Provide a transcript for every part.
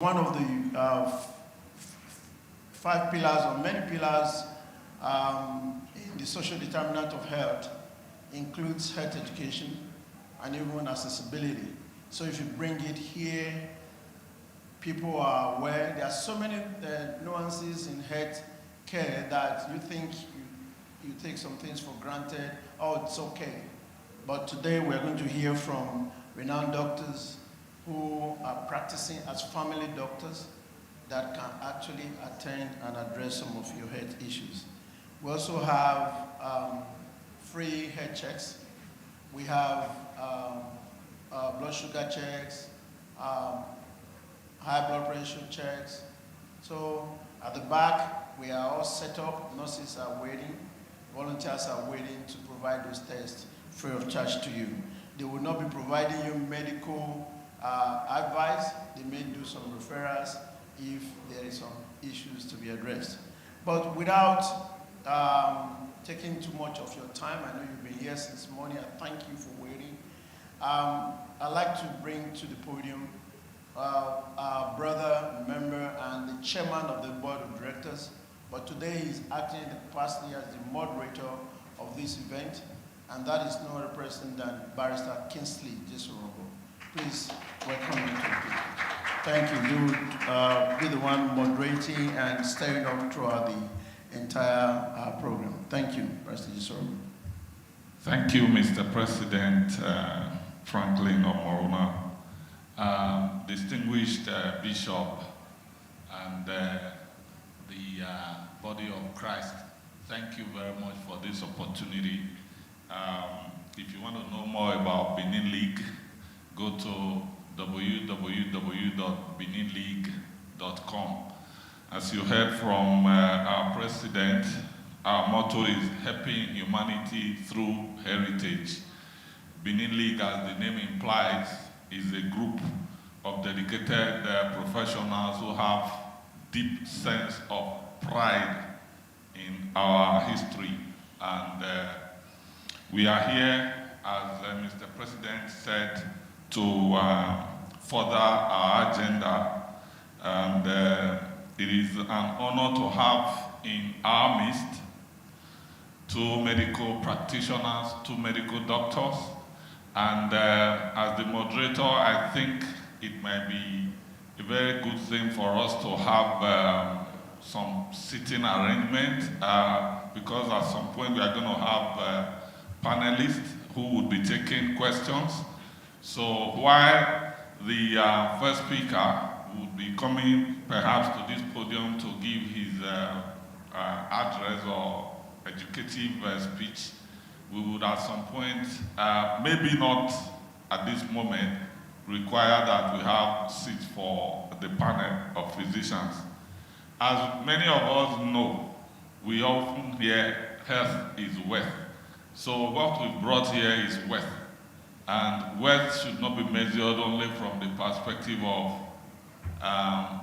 One of the five pillars or many pillars in the social determinant of health includes health education and even accessibility. So if you bring it here, people are aware. There are so many nuances in health care that you think you take some things for granted. Oh, it's okay. But today we're going to hear from renowned doctors who are practicing as family doctors that can actually attend and address some of your health issues. We also have free health checks. We have blood sugar checks, high blood pressure checks. So at the back, we are all set up. Nurses are waiting. Volunteers are waiting to provide those tests free of charge to you. They will not be providing you medical advice. They may do some referrals if there is some issues to be addressed. But without taking too much of your time, I know you've been here since morning. I thank you for waiting. I'd like to bring to the podium our brother, member, and the chairman of the board of directors. But today he's acting in the capacity as the moderator of this event, and that is no other person than Barrister Kingsley Jesorobo. Please welcome him to the podium. Thank you. You would be the one moderating and steering up throughout the entire program. Thank you, Barrister Jesorobo. Thank you, Mr. President Franklin Omoruna, distinguished Bishop, and the body of Christ. Thank you very much for this opportunity. If you want to know more about Benin League, go to www.beninleague.com. As you heard from our president, our motto is helping humanity through heritage. Benin League, as the name implies, is a group of dedicated professionals who have deep sense of pride in our history. And we are here, as Mr. President said, to further our agenda. And it is an honor to have in our midst two medical practitioners, two medical doctors. And as the moderator, I think it might be a very good thing for us to have some sitting arrangement because at some point we are going to have panelists who would be taking questions. So while the first speaker would be coming perhaps to this podium to give his address or educative speech, we would at some point, maybe not at this moment, require that we have seats for the panel of physicians. As many of us know, we often hear health is wealth. So what we've brought here is wealth. And wealth should not be measured only from the perspective of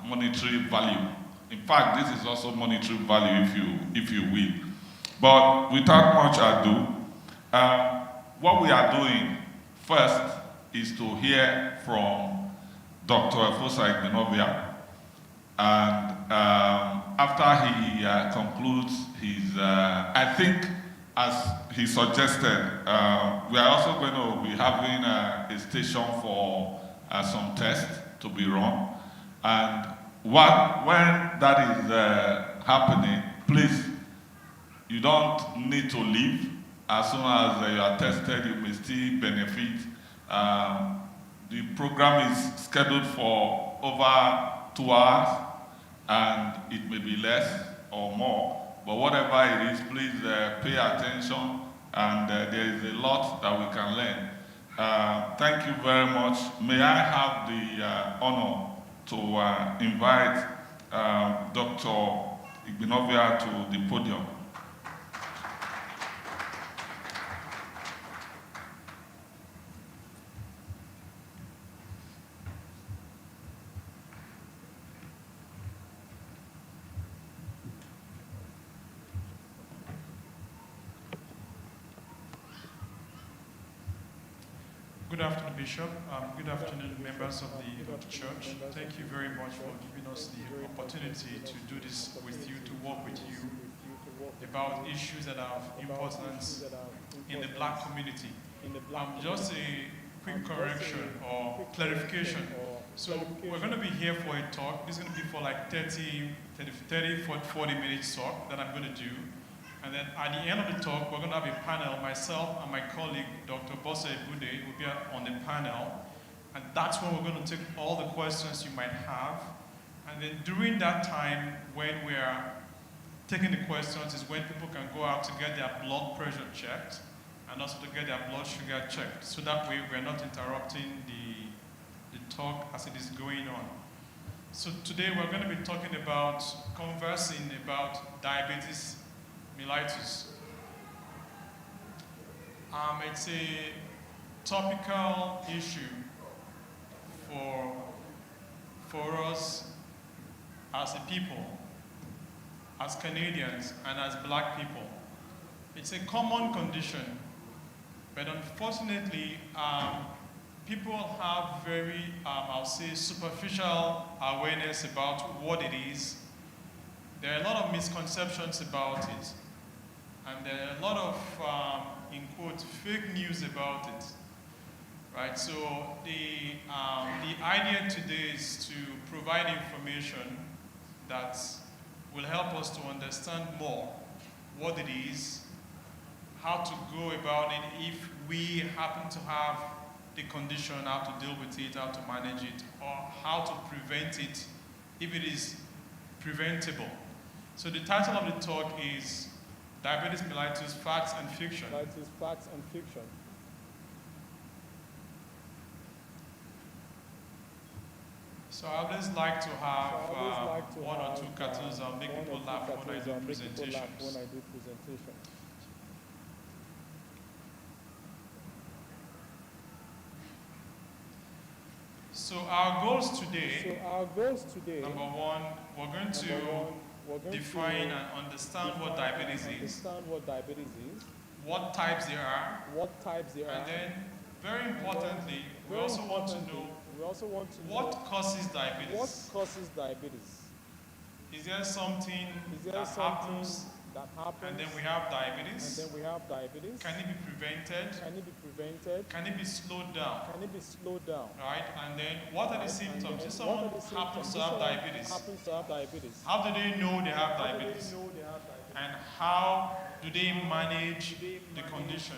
monetary value. In fact, this is also monetary value, if you will. But without much ado, what we are doing first is to hear from Dr. Efosa Igbenobia. And after he concludes his, I think, as he suggested, we are also going to be having a station for some tests to be run. And when that is happening, please, you don't need to leave. As soon as you are tested, you may still benefit. The program is scheduled for over 2 hours, and it may be less or more. But whatever it is, please pay attention, and there is a lot that we can learn. Thank you very much. May I have the honor to invite Dr. Igbenobia to the podium. Good afternoon, Bishop. Good afternoon, members of the church. Thank you very much for giving us the opportunity to do this with you, to work with you about issues that are of importance in the black community. Just a quick correction or clarification. So we're going to be here for a talk. This is going to be for like 30, 40 minutes talk that I'm going to do. And then at the end of the talk, we're going to have a panel. Myself and my colleague, Dr. Bosse Bude, will be on the panel. And that's when we're going to take all the questions you might have. And then during that time, when we are taking the questions, is when people can go out to get their blood pressure checked and also to get their blood sugar checked. So that way, we're not interrupting the talk as it is going on. So today, we're going to be talking about, conversing about diabetes mellitus. It's a topical issue for us as a people, as Canadians, and as black people. It's a common condition, but unfortunately, people have very, I'll say, superficial awareness about what it is. There are a lot of misconceptions about it. And there are a lot of, in quote, fake news about it, right? So the idea today is to provide information that will help us to understand more what it is, how to go about it if we happen to have the condition, how to deal with it, how to manage it, or how to prevent it if it is preventable. So the title of the talk is Diabetes Mellitus, Facts and Fiction. Facts and Fiction. So I always like to have one or two cartoons that make people laugh when I do presentations. So our goals today, number one, we're going to define and understand what diabetes is, what types there are, and then, very importantly, we also want to know what causes diabetes. Is there something that happens and then we have diabetes? Can it be prevented? Can it be slowed down? Right? And then what are the symptoms? If someone happens to have diabetes, how do they know they have diabetes? And how do they manage the condition?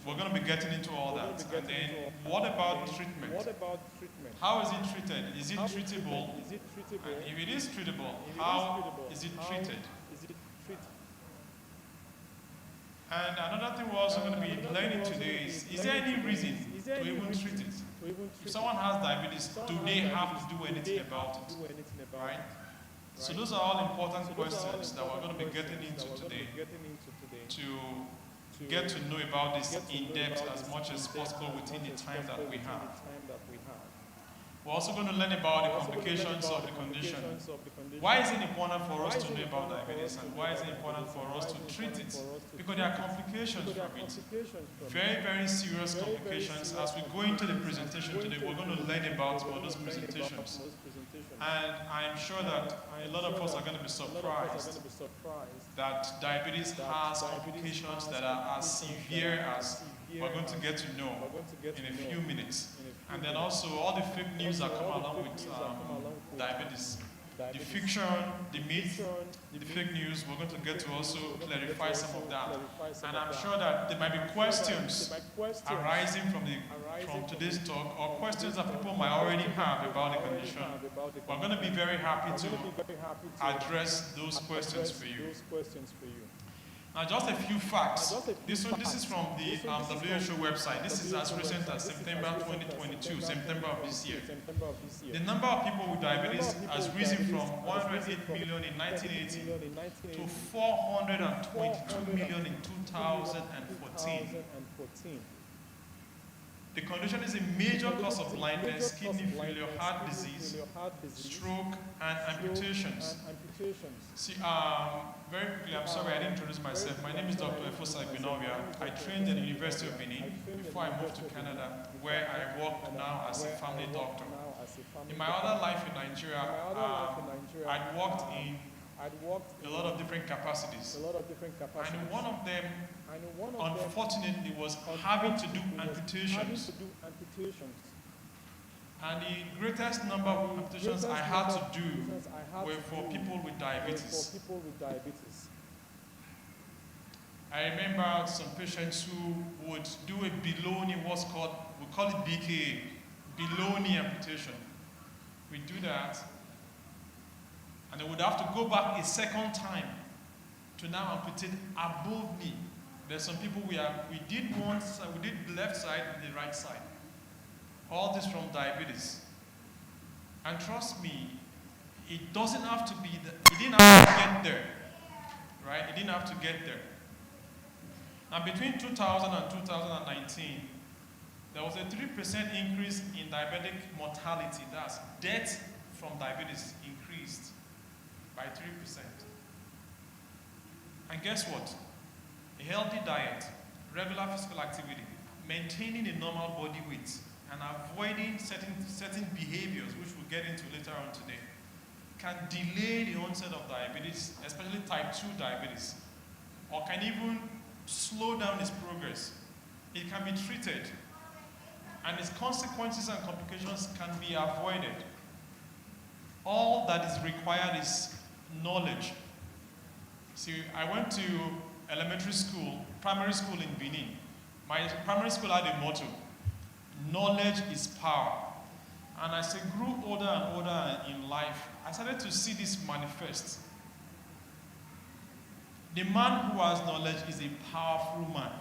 We're going to be getting into all that. And then what about treatment? How is it treated? Is it treatable? And if it is treatable, how is it treated? And another thing we're also going to be learning today is there any reason to even treat it? If someone has diabetes, do they have to do anything about it? Right? So those are all important questions that we're going to be getting into today to get to know about this in depth as much as possible within the time that we have. We're also going to learn about the complications of the condition. Why is it important for us to know about diabetes, and why is it important for us to treat it? Because there are complications from it. Very, very serious complications. As we go into the presentation today, we're going to learn about all those presentations. And I'm sure that a lot of us are going to be surprised that diabetes has complications that are as severe as we're going to get to know in a few minutes. And then also all the fake news that come along with diabetes. The fiction, the myth, the fake news, we're going to get to also clarify some of that. And I'm sure that there might be questions arising from today's talk, or questions that people might already have about the condition. We're going to be very happy to address those questions for you. Now, just a few facts. This is from the WHO website. This is as recent as September 2022, September of this year. The number of people with diabetes has risen from 108 million in 1980 to 422 million in 2014. The condition is a major cause of blindness, kidney failure, heart disease, stroke, and amputations. See, very quickly, I'm sorry I didn't introduce myself. My name is Dr. Efosa Igbinovia. I trained at the University of Benin before I moved to Canada, where I work now as a family doctor. In my other life in Nigeria, I'd worked in a lot of different capacities. And one of them, unfortunately, was having to do amputations. And the greatest number of amputations I had to do were for people with diabetes. I remember some patients who would do a below-knee, we call it BKA, below-knee amputation. We do that, and they would have to go back a second time to now amputate above knee. There's some people we did one side, we did the left side and the right side. All this from diabetes. And trust me, it doesn't have to be, it didn't have to get there, right? It didn't have to get there. And between 2000 and 2019, there was a 3% increase in diabetic mortality. That's death from diabetes increased by 3%. And guess what? A healthy diet, regular physical activity, maintaining a normal body weight, and avoiding certain behaviors, which we'll get into later on today, can delay the onset of diabetes, especially type 2 diabetes, or can even slow down its progress. It can be treated, and its consequences and complications can be avoided. All that is required is knowledge. See, I went to elementary school, primary school in Benin. My primary school had a motto, knowledge is power. And as I grew older and older in life, I started to see this manifest. The man who has knowledge is a powerful man.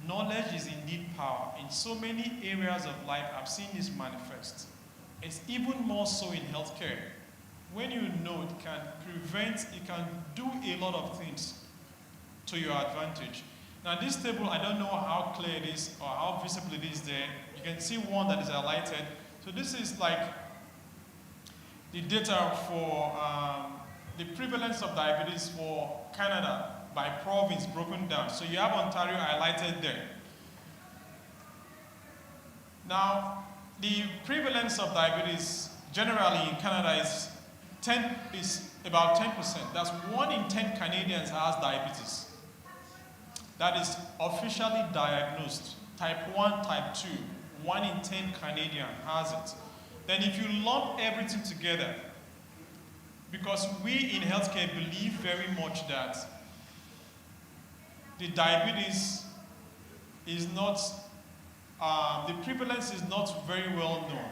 Knowledge is indeed power. In so many areas of life, I've seen this manifest. It's even more so in healthcare. When you know, it can prevent, it can do a lot of things to your advantage. Now this table, I don't know how clear it is or how visible it is there. You can see one that is highlighted. So this is like the data for the prevalence of diabetes for Canada by province broken down. So you have Ontario highlighted there. Now, the prevalence of diabetes generally in Canada is about 10%. That's 1 in 10 Canadians has diabetes. That is officially diagnosed. Type 1, type 2, 1 in 10 Canadian has it. Then if you lump everything together, because we in healthcare believe very much that the diabetes is not, the prevalence is not very well known,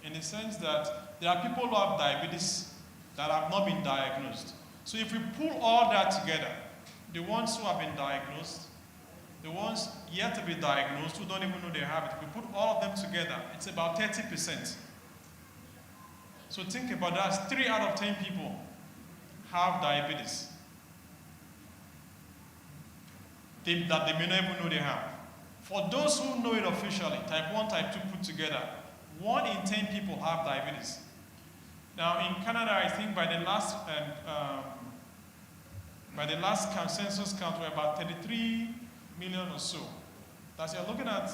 in the sense that there are people who have diabetes that have not been diagnosed. So if we pull all that together, the ones who have been diagnosed, the ones yet to be diagnosed, who don't even know they have it, if we put all of them together, it's about 30%. So think about that, 3 out of 10 people have diabetes that they may not even know they have. For those who know it officially, type 1, type 2 put together, 1 in 10 people have diabetes. Now in Canada, I think by the last census count, we're about 33 million or so. That's, you're looking at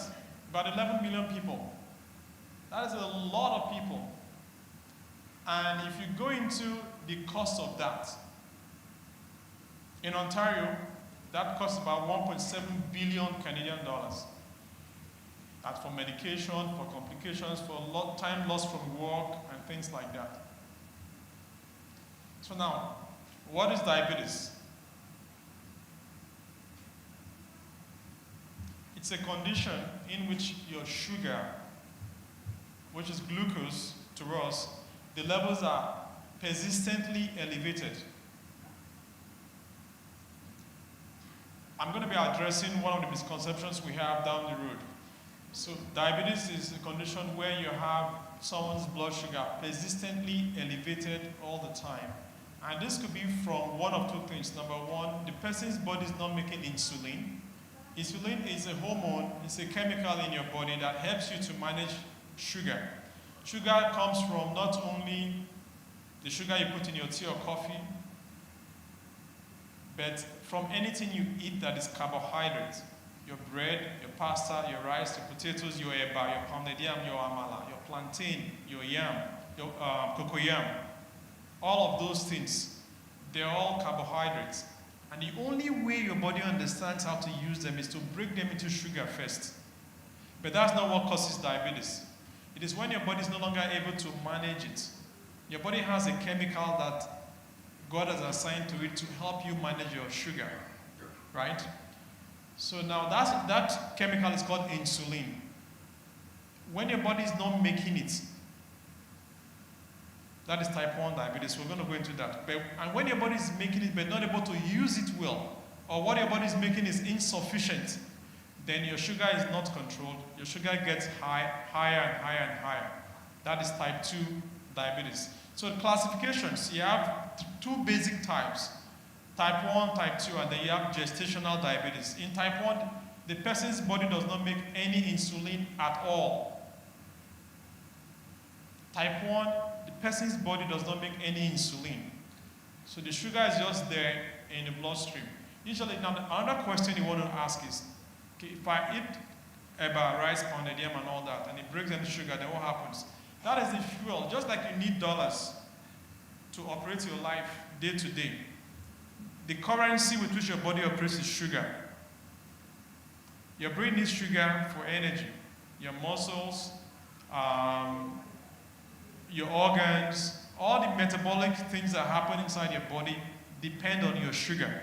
about 11 million people. That is a lot of people. And if you go into the cost of that, in Ontario, that costs about 1.7 billion Canadian dollars. That's for medication, for complications, for time lost from work, and things like that. So now, what is diabetes? It's a condition in which your sugar, which is glucose to us, the levels are persistently elevated. I'm going to be addressing one of the misconceptions we have down the road. So diabetes is a condition where you have someone's blood sugar persistently elevated all the time. And this could be from one of two things. Number one, the person's body is not making insulin. Insulin is a hormone, it's a chemical in your body that helps you to manage sugar. Sugar comes from not only the sugar you put in your tea or coffee, but from anything you eat that is carbohydrate. Your bread, your pasta, your rice, your potatoes, your eba, your pounded yam, your amala, your plantain, your yam, your cocoyam. All of those things, they're all carbohydrates. And the only way your body understands how to use them is to break them into sugar first. But that's not what causes diabetes. It is when your body is no longer able to manage it. Your body has a chemical that God has assigned to it to help you manage your sugar, right? So now that chemical is called insulin. When your body is not making it, that is type 1 diabetes. We're going to go into that. And when your body is making it but not able to use it well, or what your body is making is insufficient, then your sugar is not controlled. Your sugar gets higher and higher and higher. That is type 2 diabetes. So the classifications, you have two basic types, type 1, type 2, and then you have gestational diabetes. In type 1, the person's body does not make any insulin at all. Type 1, the person's body does not make any insulin. So the sugar is just there in the bloodstream. Usually, now another question you want to ask is, okay, if I eat eba, rice, pounded yam, and all that, and it breaks down the sugar, then what happens? That is the fuel. Just like you need dollars to operate your life day to day, the currency with which your body operates is sugar. Your brain needs sugar for energy. Your muscles, your organs, all the metabolic things that happen inside your body depend on your sugar.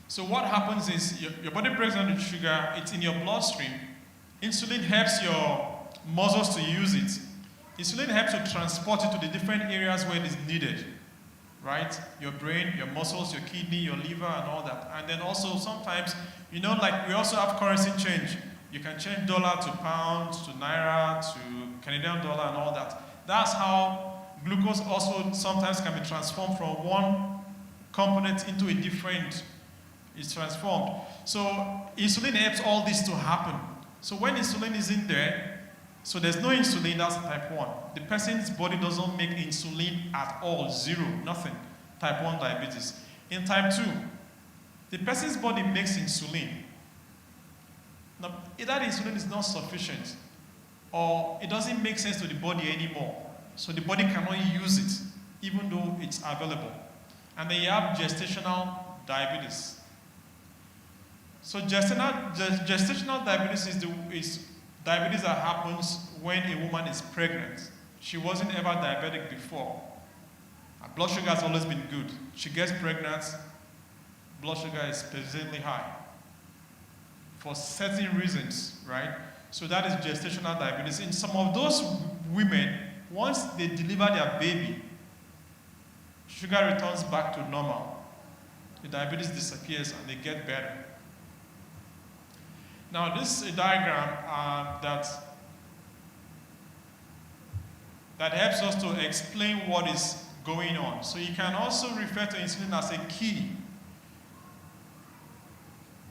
So what happens is your body breaks down the sugar, it's in your bloodstream. Insulin helps your muscles to use it. Insulin helps to transport it to the different areas where it is needed, right? Your brain, your muscles, your kidney, your liver, and all that. And then also sometimes, like we also have currency change. You can change dollar to pounds, to naira, to Canadian dollar, and all that. That's how glucose also sometimes can be transformed from one component into a different. It's transformed. So insulin helps all this to happen. So when insulin is in there, so there's no insulin, that's type 1. The person's body doesn't make insulin at all, zero, nothing. Type 1 diabetes. In type 2, the person's body makes insulin. Now, that insulin is not sufficient, or it doesn't make sense to the body anymore. So the body cannot use it, even though it's available. And then you have gestational diabetes. So gestational diabetes is diabetes that happens when a woman is pregnant. She wasn't ever diabetic before. Her blood sugar has always been good. She gets pregnant, blood sugar is persistently high for certain reasons, right? So that is gestational diabetes. In some of those women, once they deliver their baby, sugar returns back to normal. The diabetes disappears and they get better. Now, this is a diagram that helps us to explain what is going on. So you can also refer to insulin as a key.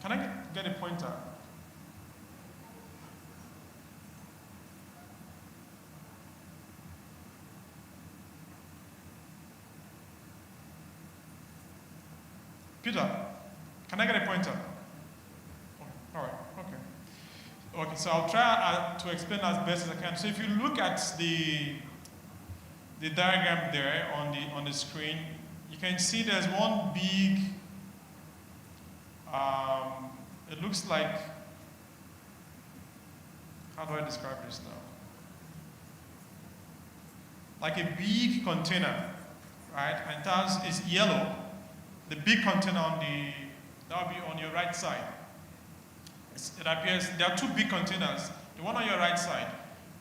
Can I get a pointer? Peter, can I get a pointer? All right, okay. Okay, so I'll try to explain as best as I can. So if you look at the diagram there on the screen, you can see there's one big, it looks like, how do I describe this now? Like a big container, right? And it's yellow. The big container that will be on your right side. It appears there are two big containers. The one on your right side,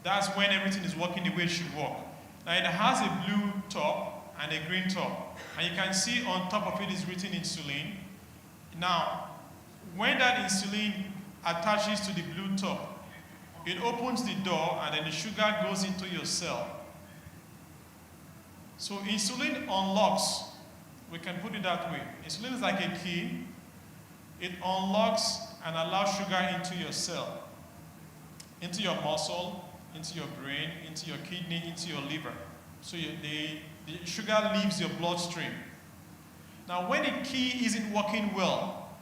that's when everything is working the way it should work. Now it has a blue top and a green top. And you can see on top of it is written insulin. Now, when that insulin attaches to the blue top, it opens the door and then the sugar goes into your cell. So insulin unlocks, we can put it that way. Insulin is like a key. It unlocks and allows sugar into your cell, into your muscle, into your brain, into your kidney, into your liver. So the sugar leaves your bloodstream. Now, when the key isn't working well,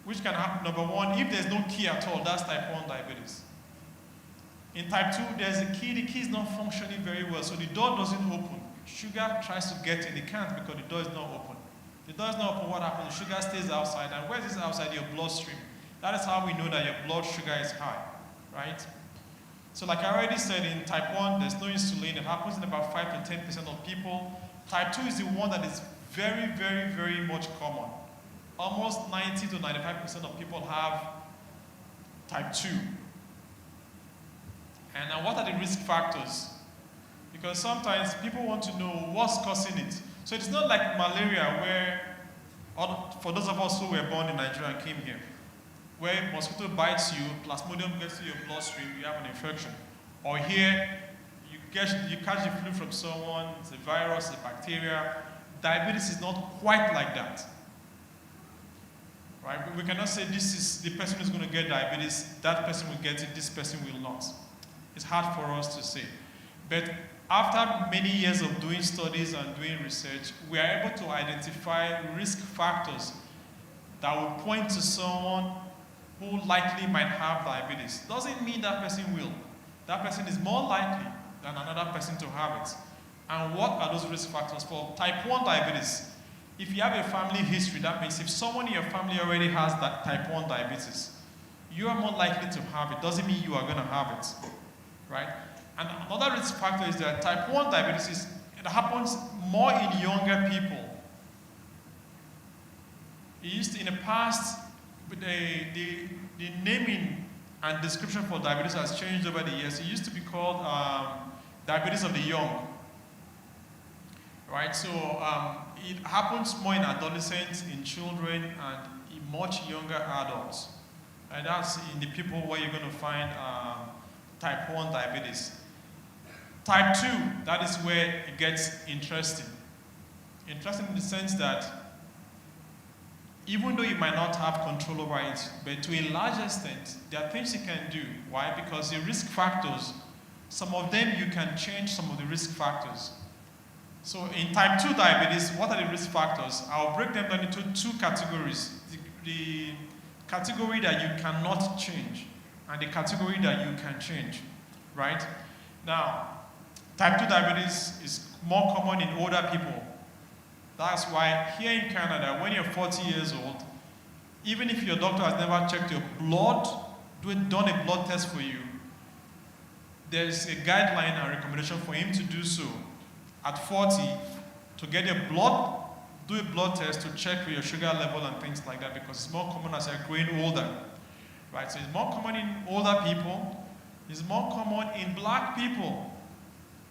which can happen, number one, if there's no key at all, that's type 1 diabetes. In type 2, there's a key, the key is not functioning very well, so the door doesn't open. Sugar tries to get in, it can't because the door is not open. The door is not open, what happens? The sugar stays outside, and where is this outside? Your bloodstream. That is how we know that your blood sugar is high, right? So like I already said, in type 1, there's no insulin. It happens in about 5 to 10% of people. Type 2 is the one that is very, very, very much common. Almost 90 to 95% of people have type 2. And now what are the risk factors? Because sometimes people want to know what's causing it. So it's not like malaria where, for those of us who were born in Nigeria and came here, where mosquito bites you, plasmodium gets to your bloodstream, you have an infection. Or here, you catch the flu from someone, it's a virus, a bacteria. Diabetes is not quite like that. Right? We cannot say this is the person who's going to get diabetes, that person will get it, this person will not. It's hard for us to say. But after many years of doing studies and doing research, we are able to identify risk factors that will point to someone who likely might have diabetes. Doesn't mean that person will. That person is more likely than another person to have it. And what are those risk factors for type 1 diabetes? If you have a family history, that means if someone in your family already has that type 1 diabetes, you are more likely to have it. Doesn't mean you are going to have it, right? And another risk factor is that type 1 diabetes it happens more in younger people. It used to, in the past, the naming and description for diabetes has changed over the years. It used to be called diabetes of the young, right? So it happens more in adolescents, in children, and in much younger adults. And that's in the people where you're going to find type 1 diabetes. Type 2, that is where it gets interesting. Interesting in the sense that even though you might not have control over it, but to a large extent, there are things you can do. Why? Because the risk factors, some of them you can change some of the risk factors. So in type 2 diabetes, what are the risk factors? I'll break them down into 2 categories. The category that you cannot change and the category that you can change, right? Now, type 2 diabetes is more common in older people. That's why here in Canada, when you're 40 years old, even if your doctor has never checked your blood, done a blood test for you, there's a guideline and recommendation for him to do so at 40 to get your blood, do a blood test to check your sugar level and things like that, because it's more common as you're growing older, right? So it's more common in older people, it's more common in black people,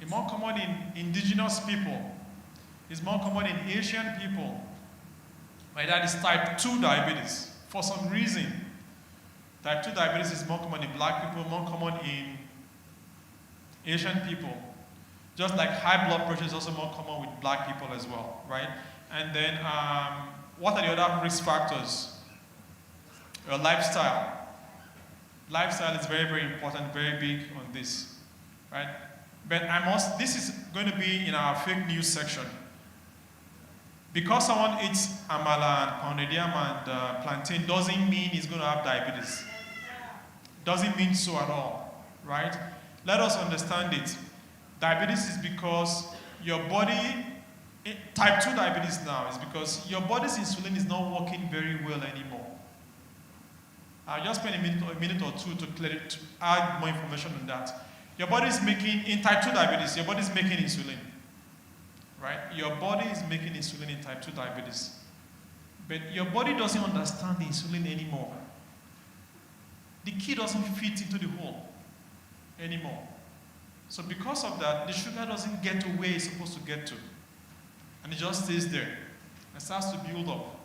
it's more common in indigenous people, it's more common in Asian people. Right? That is type 2 diabetes. For some reason, type 2 diabetes is more common in black people, more common in Asian people. Just like high blood pressure is also more common with black people as well, right? And then, what are the other risk factors? Your lifestyle. Lifestyle is very, very important, very big on this, right? But this is going to be in our fake news section. Because someone eats amala and pounded yam and plantain doesn't mean he's going to have diabetes. Doesn't mean so at all, right? Let us understand it. Diabetes is because your body, type 2 diabetes now is because your body's insulin is not working very well anymore. I'll just spend a minute or two to add more information on that. Your body is making, in type 2 diabetes, your body is making insulin. Right? Your body is making insulin in type 2 diabetes. But your body doesn't understand the insulin anymore. The key doesn't fit into the hole anymore. So because of that, the sugar doesn't get to where it's supposed to get to. And it just stays there and starts to build up.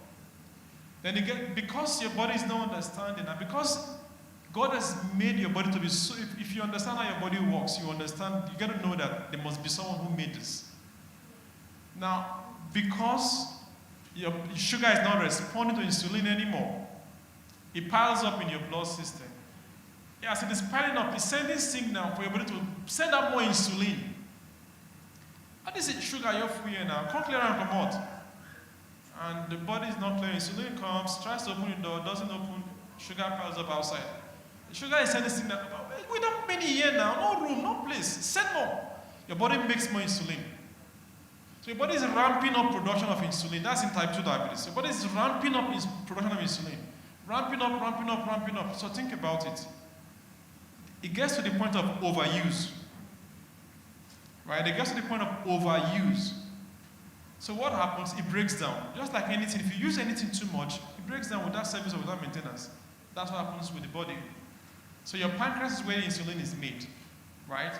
Then because your body is not understanding, and because God has made your body to be so, if you understand how your body works, you got to know that there must be someone who made this. Now, because your sugar is not responding to insulin anymore, It piles up in your blood system. As it is piling up, it's sending signal for your body to send out more insulin. And this is sugar you're free now. Come clear and come out. And the body is not clear. Insulin comes, tries to open the door, doesn't open, sugar piles up outside. The sugar is sending signal. We don't many here now, no room, no place. Send more. Your body makes more insulin. So your body is ramping up production of insulin. That's in type 2 diabetes. Your body is ramping up its production of insulin. Ramping up, ramping up, ramping up. So think about it. It gets to the point of overuse. Right? It gets to the point of overuse. So what happens? It breaks down. Just like anything, if you use anything too much, it breaks down without service or without maintenance. That's what happens with the body. So your pancreas is where insulin is made, right?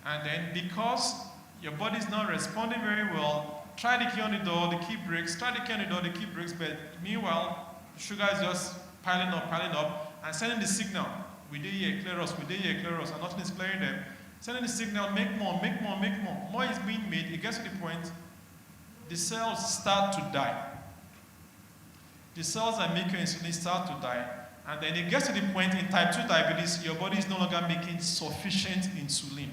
And then because your body is not responding very well, try the key on the door, the key breaks, try the key on the door, the key breaks, but meanwhile, sugar is just piling up, and sending the signal. We did here, clear us, we did here, clear us, and nothing is clearing them. Sending the signal, make more, make more, make more. More is being made, it gets to the point, the cells start to die. The cells that make your insulin start to die, and then it gets to the point in type 2 diabetes, your body is no longer making sufficient insulin.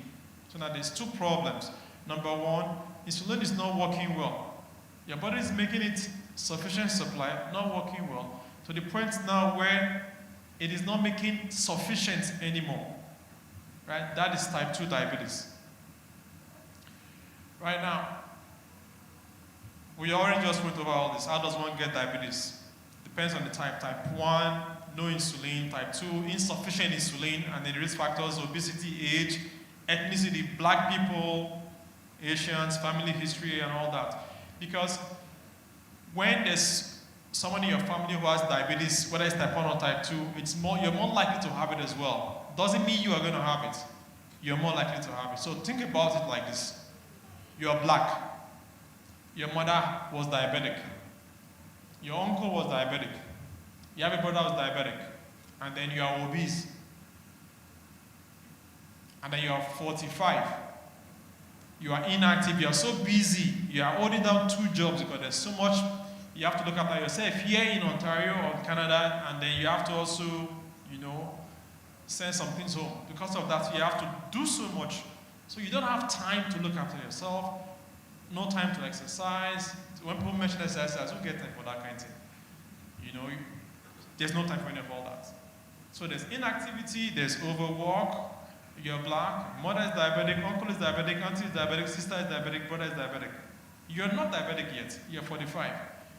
So now there's two problems. Number one, insulin is not working well. Your body is making it sufficient supply, not working well, to the point now where it is not making sufficient anymore. Right? That is type 2 diabetes. Right now, we already just went over all this. How does one get diabetes? Depends on the type. Type 1, no insulin. Type 2, insufficient insulin. And then the risk factors, obesity, age, ethnicity, black people, Asians, family history, and all that. Because when there's someone in your family who has diabetes, whether it's type 1 or type 2, you're more likely to have it as well. Doesn't mean you are going to have it. You're more likely to have it. So think about it like this. You're black. Your mother was diabetic. Your uncle was diabetic. You have a brother who was diabetic. And then you are obese. And then you are 45. You are inactive. You are so busy. You are holding down 2 jobs because there's so much you have to look after yourself here in Ontario or Canada, and then you have to also, send some things home. Because of that, you have to do so much. So you don't have time to look after yourself, no time to exercise. When people mention exercise, who get time for that kind of thing? There's no time for any of all that. So there's inactivity, there's overwork, you're black, mother is diabetic, uncle is diabetic, auntie is diabetic, sister is diabetic, brother is diabetic. You're not diabetic yet, you're 45.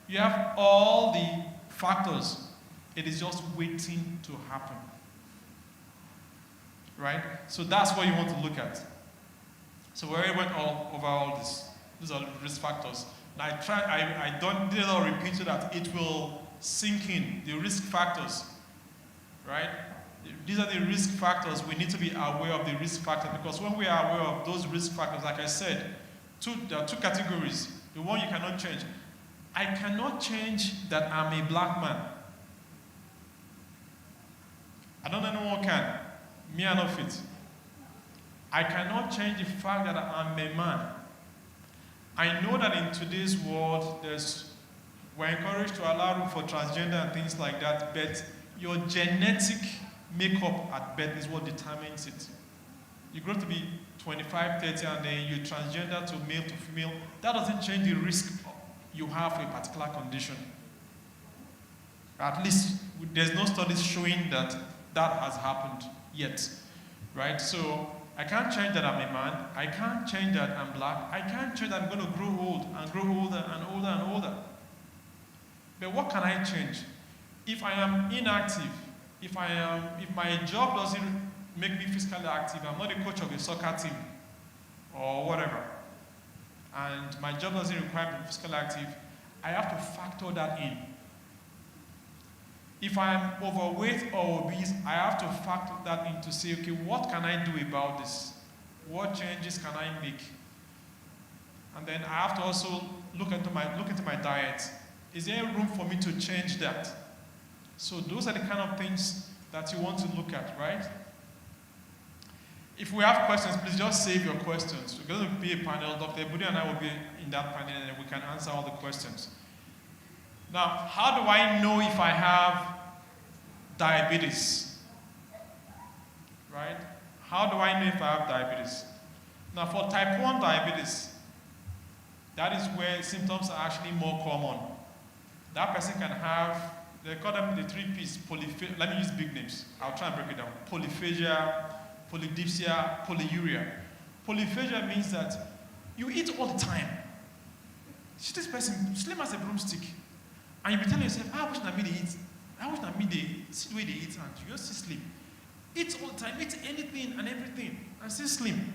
You have all the factors. It is just waiting to happen. Right? So that's what you want to look at. So we already went over all this. These are the risk factors. And I did not repeat so that it will sink in. The risk factors. Right? These are the risk factors. We need to be aware of the risk factors, because when we are aware of those risk factors, like I said, there are 2 categories. The one you cannot change. I cannot change that I'm a black man. I don't know anyone can. Me, I don't fit. I cannot change the fact that I'm a man. I know that in today's world, we're encouraged to allow room for transgender and things like that, but your genetic makeup at birth is what determines it. You grow to be 25, 30, and then you transgender to male to female. That doesn't change the risk you have for a particular condition. At least there's no studies showing that has happened yet, right? So I can't change that I'm a man. I can't change that I'm black. I can't change that I'm going to grow old and grow older and older and older. But what can I change? If I am inactive, if my job doesn't make me physically active, I'm not a coach of a soccer team or whatever, and my job doesn't require me to be physically active, I have to factor that in. If I am overweight or obese, I have to factor that in to say, okay, what can I do about this? What changes can I make? And then I have to also look into my diet. Is there room for me to change that? So those are the kind of things that you want to look at, right? If we have questions, please just save your questions. We're going to be a panel. Dr. Ebudi and I will be in that panel, and we can answer all the questions. Now, how do I know if I have diabetes. Right? How do I know if I have diabetes? Now, for type 1 diabetes, that is where symptoms are actually more common. That person can have, they call them the 3 P's, let me use big names. I'll try and break it down. Polyphagia, polydipsia, polyuria. Polyphagia means that you eat all the time. See this person, slim as a broomstick. And you be telling yourself, I wish I made they eat. I wish I made they see the way they eat, and you just see slim. Eat all the time, eat anything and everything, and still slim.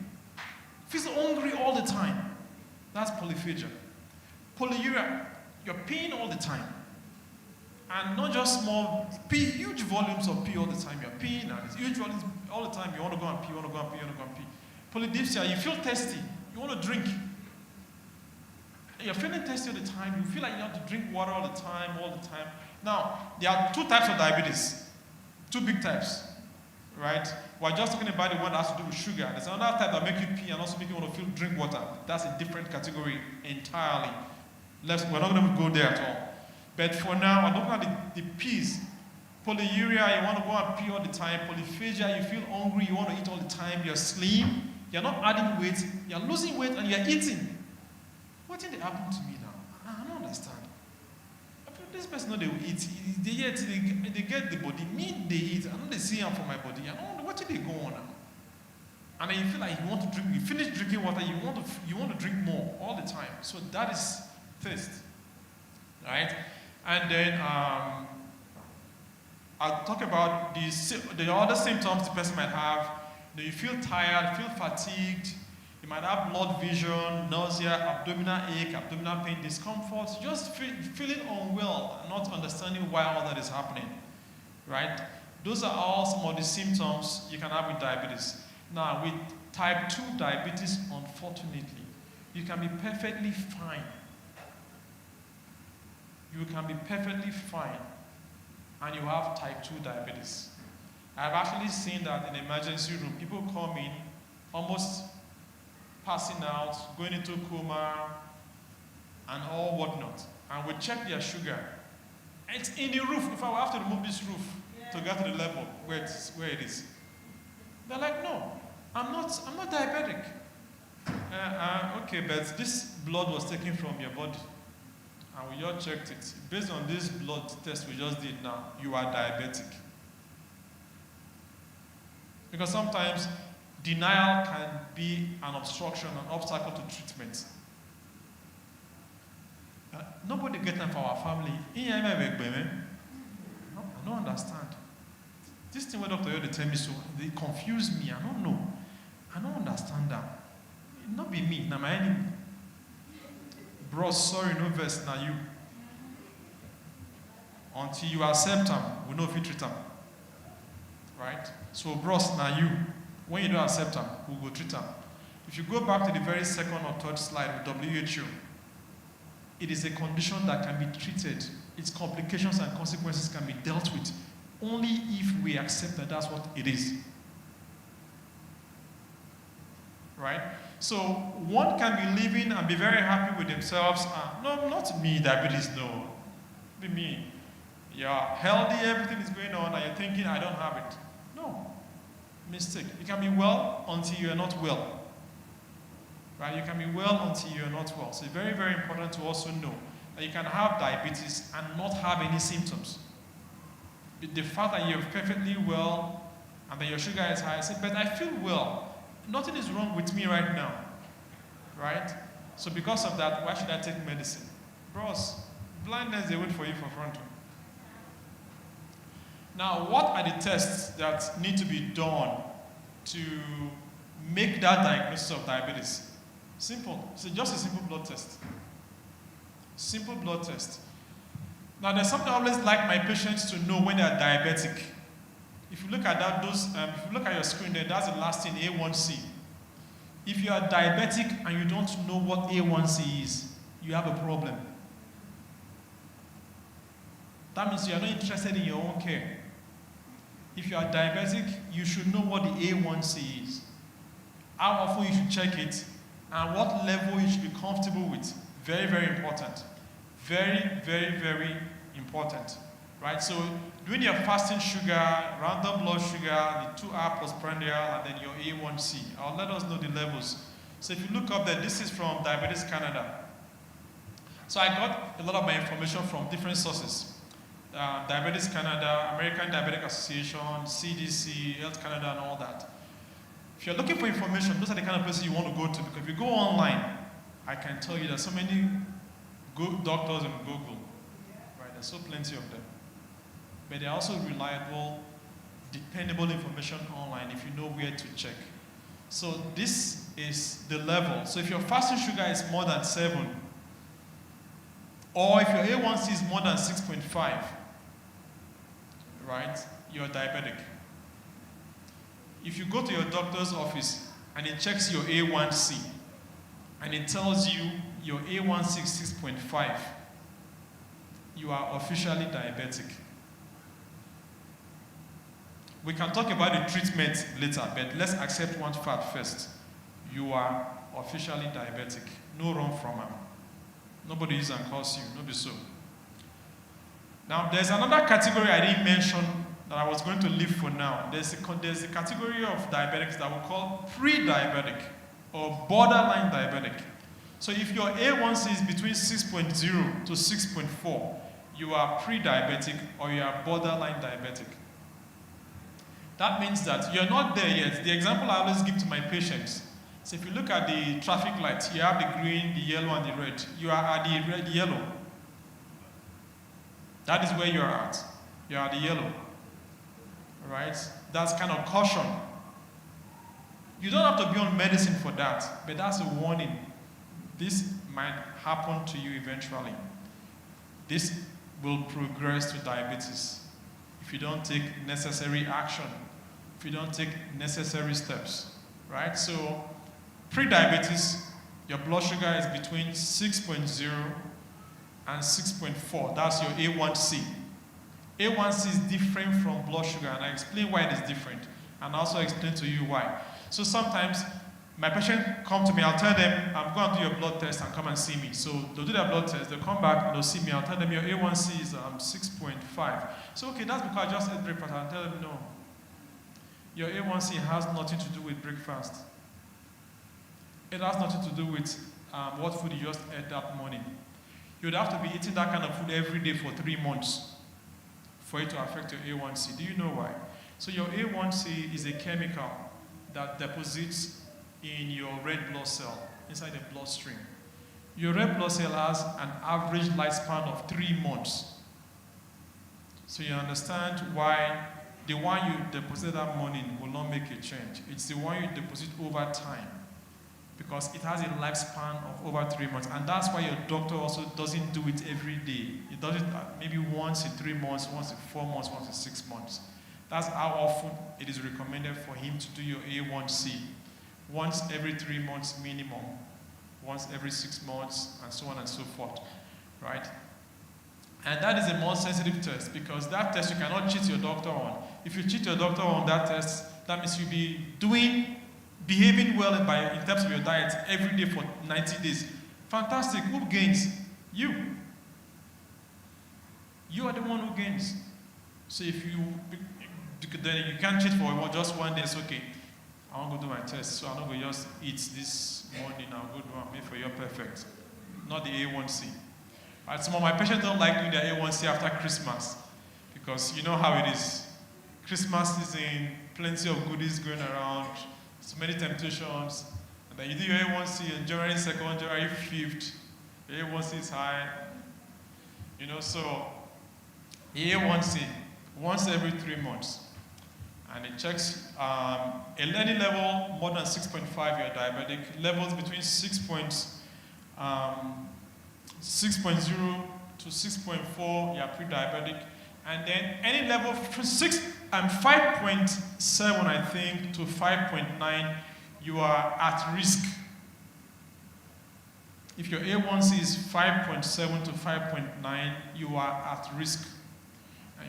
Feels hungry all the time. That's polyphagia. Polyuria, you're peeing all the time. And not just small, huge volumes of pee all the time. You're peeing, and it's huge volumes all the time. You want to go and pee, you want to go and pee, you want to go and pee. Polydipsia, you feel thirsty. You want to drink. You're feeling thirsty all the time. You feel like you have to drink water all the time. Now, there are 2 types of diabetes. 2 big types. Right? We're just talking about the one that has to do with sugar. There's another type that makes you pee and also make you want to drink water. That's a different category entirely. We're not going to go there at all. But for now, I'm looking at the P's. Polyuria, you want to go and pee all the time. Polyphagia, you feel hungry, you want to eat all the time. You're slim, you're not adding weight, you're losing weight, and you're eating. What did happen to me now? I don't understand. This person know they will eat. They get the body. Me, they eat. I know they see them for my body. I don't know what did they go on now. And then you feel like you want to drink. You finish drinking water. You want to drink more all the time. So that is thirst, right? And then I'll talk about the other symptoms the person might have. You feel tired, feel fatigued. You might have blurred vision, nausea, abdominal ache, abdominal pain, discomfort, just feeling unwell and not understanding why all that is happening, right? Those are all some of the symptoms you can have with diabetes. Now, with type 2 diabetes, unfortunately, you can be perfectly fine. You can be perfectly fine, and you have type 2 diabetes. I've actually seen that in the emergency room. People come in almost passing out, going into coma, and all whatnot. And we check their sugar. It's in the roof. If I will have to remove this roof to get to the level where it is. They're like, no, I'm not diabetic. Okay, but this blood was taken from your body. And we all checked it. Based on this blood test we just did now, you are diabetic. Because sometimes denial can be an obstruction, an obstacle to treatment. Nobody gets time for our family. I don't understand. This thing where Dr. Yode tell me so, they confuse me. I don't know. I don't understand that. It not be me, now my enemy. Bro, sorry, no verse, now you. Until you accept them, we know if you treat them. Right? So, bros, now you. When you don't accept them, we'll go treat them. If you go back to the very second or third slide with WHO, it is a condition that can be treated. Its complications and consequences can be dealt with only if we accept that that's what it is. Right? So one can be living and be very happy with themselves. No, not me, diabetes, no. Be me. You're healthy, everything is going on, and you're thinking, I don't have it. No. Mistake. You can be well until you're not well. Right? You can be well until you're not well. So it's very, very important to also know that you can have diabetes and not have any symptoms. The fact that you're perfectly well and that your sugar is high, I say, but I feel well. Nothing is wrong with me right now. Right? So because of that, why should I take medicine? Bros, blindness, they wait for you for front. Now, what are the tests that need to be done to make that diagnosis of diabetes? Simple. It's just a simple blood test. Simple blood test. Now, there's something I always like my patients to know when they are diabetic. If you look at that, if you look at your screen there, that's the last thing, A1C. If you are diabetic and you don't know what A1C is, you have a problem. That means you are not interested in your own care. If you are diabetic, you should know what the A1C is, how often you should check it, and what level you should be comfortable with. Very, very important. Very, very, very important. right? So doing your fasting sugar, random blood sugar, the 2-hour postprandial, and then your A1C. I'll let us know the levels. So if you look up there, this is from Diabetes Canada. So I got a lot of my information from different sources. Diabetes Canada, American Diabetic Association, CDC, Health Canada, and all that. If you're looking for information, those are the kind of places you want to go to, because if you go online, I can tell you there's so many good doctors in Google, right? There's so plenty of them. But they're also reliable, dependable information online if you know where to check. So this is the level. So if your fasting sugar is more than 7, or if your A1C is more than 6.5, right, you're diabetic. If you go to your doctor's office and it checks your A1C and it tells you your A1C is 6.5, you are officially diabetic. We can talk about the treatment later, but let's accept one fact first. You are officially diabetic. No run from them. Nobody is and calls you, no be so. Now, there's another category I didn't mention that I was going to leave for now. There's a category of diabetics that we call pre-diabetic or borderline diabetic. So if your A1C is between 6.0 to 6.4, you are pre-diabetic or you are borderline diabetic. That means that you're not there yet. The example I always give to my patients, so if you look at the traffic lights, you have the green, the yellow, and the red. You are at the red, yellow. That is where you are at. You are at the yellow. Right? That's kind of caution. You don't have to be on medicine for that, but that's a warning. This might happen to you eventually. This will progress to diabetes if you don't take necessary action, if you don't take necessary steps. Right? So, pre-diabetes, your blood sugar is between 6.0 and 6.4. That's your A1C. A1C is different from blood sugar, and I explain why it is different, and also explain to you why. So sometimes my patient come to me, I'll tell them, I'm going to do your blood test and come and see me. So they'll do their blood test, they'll come back and they'll see me, I'll tell them your A1C is 6.5. So okay, that's because I just ate breakfast. I'll tell them no. Your A1C has nothing to do with breakfast. It has nothing to do with what food you just ate that morning. You'd have to be eating that kind of food every day for 3 months for it to affect your A1C. Do you know why? So your A1C is a chemical that deposits in your red blood cell, inside the bloodstream. Your red blood cell has an average lifespan of 3 months. So you understand why the one you deposit that morning will not make a change. It's the one you deposit over time, because it has a lifespan of over 3 months. And that's why your doctor also doesn't do it every day. He does it maybe once in 3 months, once in 4 months, once in 6 months. That's how often it is recommended for him to do your A1C. Once every 3 months minimum, once every 6 months, and so on and so forth, right? And that is a more sensitive test, because that test you cannot cheat your doctor on. If you cheat your doctor on that test, that means you'll be behaving well in terms of your diet every day for 90 days. Fantastic. Who gains? You. You are the one who gains. So if then you can't cheat for just 1 day. It's okay. I want to do my test, so I'm not going to just eat this morning. I'll go do one. Make for you're perfect. Not the A1C. Right, some of my patients don't like doing their A1C after Christmas, because you know how it is. Christmas season, plenty of goodies going around, so many temptations. And then you do your A1C on January 2nd, January 5th. The A1C is high. You know, so the A1C, once every 3 months. And it checks any level more than 6.5, you're diabetic. Levels between 6.0 to 6.4, you're pre-diabetic. And then any level from 6 and 5.7, I think, to 5.9, you are at risk. If your A1C is 5.7 to 5.9, you are at risk.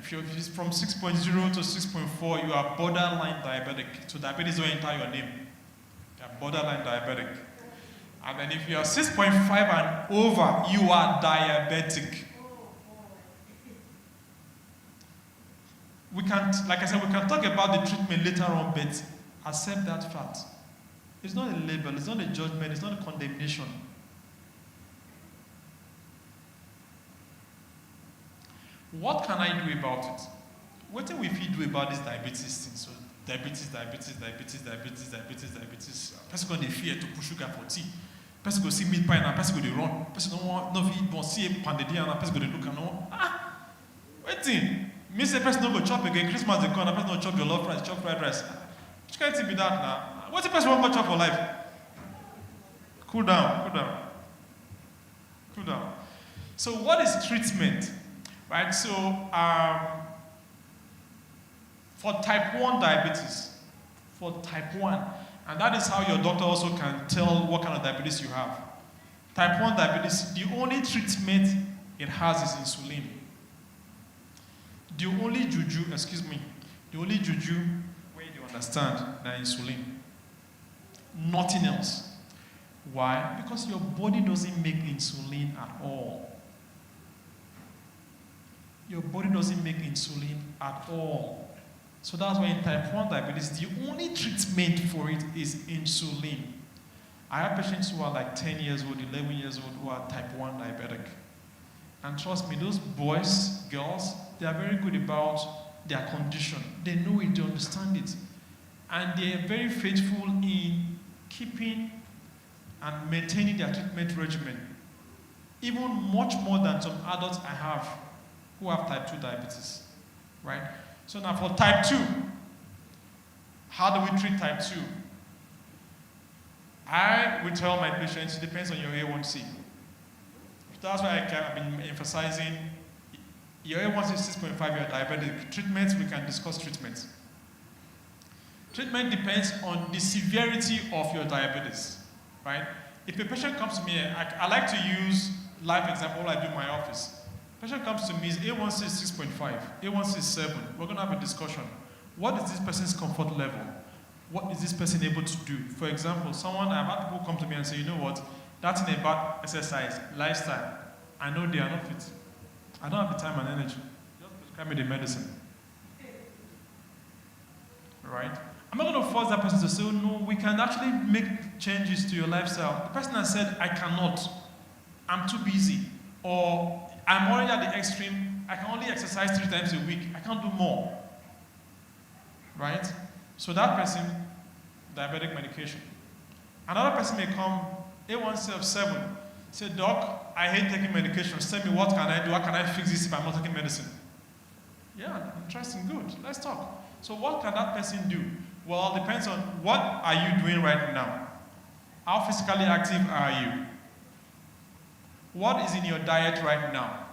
If it's from 6.0 to 6.4, you are borderline diabetic. So diabetes don't enter your name. You are borderline diabetic. And then if you are 6.5 and over, you are diabetic. we can, like I said, we can talk about the treatment later on, but accept that fact. It's not a label, it's not a judgment, it's not a condemnation. What can I do about it? What do we do about this diabetes thing? So diabetes. Person going to fear to push sugar for tea. Person go see meat pie and person go to run. Person don't want no feed, don't see a pandemia and person go to look and no. Waiting. Me say person don't go chop again. Christmas they come and person don't chop your love rice, chop fried rice. Which can't be that now? What's the person want to chop for life? Cool down. So what is treatment? Right, so for type 1 diabetes, and that is how your doctor also can tell what kind of diabetes you have. Type 1 diabetes, the only treatment it has is insulin. The only juju where you understand that insulin. Nothing else. Why? Because your body doesn't make insulin at all. Your body doesn't make insulin at all. So that's why in type 1 diabetes, the only treatment for it is insulin. I have patients who are like 10 years old, 11 years old, who are type 1 diabetic. And trust me, those boys, girls, they are very good about their condition. They know it, they understand it. And they are very faithful in keeping and maintaining their treatment regimen. Even much more than some adults I have who have type 2 diabetes, right? So now for type 2, how do we treat type 2? I will tell my patients, it depends on your A1C. That's why I've been emphasizing, your A1C is 6.5, you're diabetic. Treatments, we can discuss treatments. Treatment depends on the severity of your diabetes, right? If a patient comes to me, I like to use life example I do in my office. Patient comes to me, A1C is 6.5, A1C is 7. We're going to have a discussion. What is this person's comfort level? What is this person able to do? For example, I've had people come to me and say, you know what, that's in about exercise, lifestyle. I know they are not fit. I don't have the time and energy. Just prescribe me the medicine. Right? I'm not going to force that person to say, oh, no, we can actually make changes to your lifestyle. The person has said, I cannot. I'm too busy. Or I'm already at the extreme. I can only exercise 3 times a week. I can't do more. Right? So that person, diabetic medication. Another person may come, A1C of 7. Say, doc, I hate taking medication. Tell me what can I do? How can I fix this if I'm not taking medicine? Yeah, interesting, good. Let's talk. So what can that person do? Well, it depends on what are you doing right now. How physically active are you? What is in your diet right now?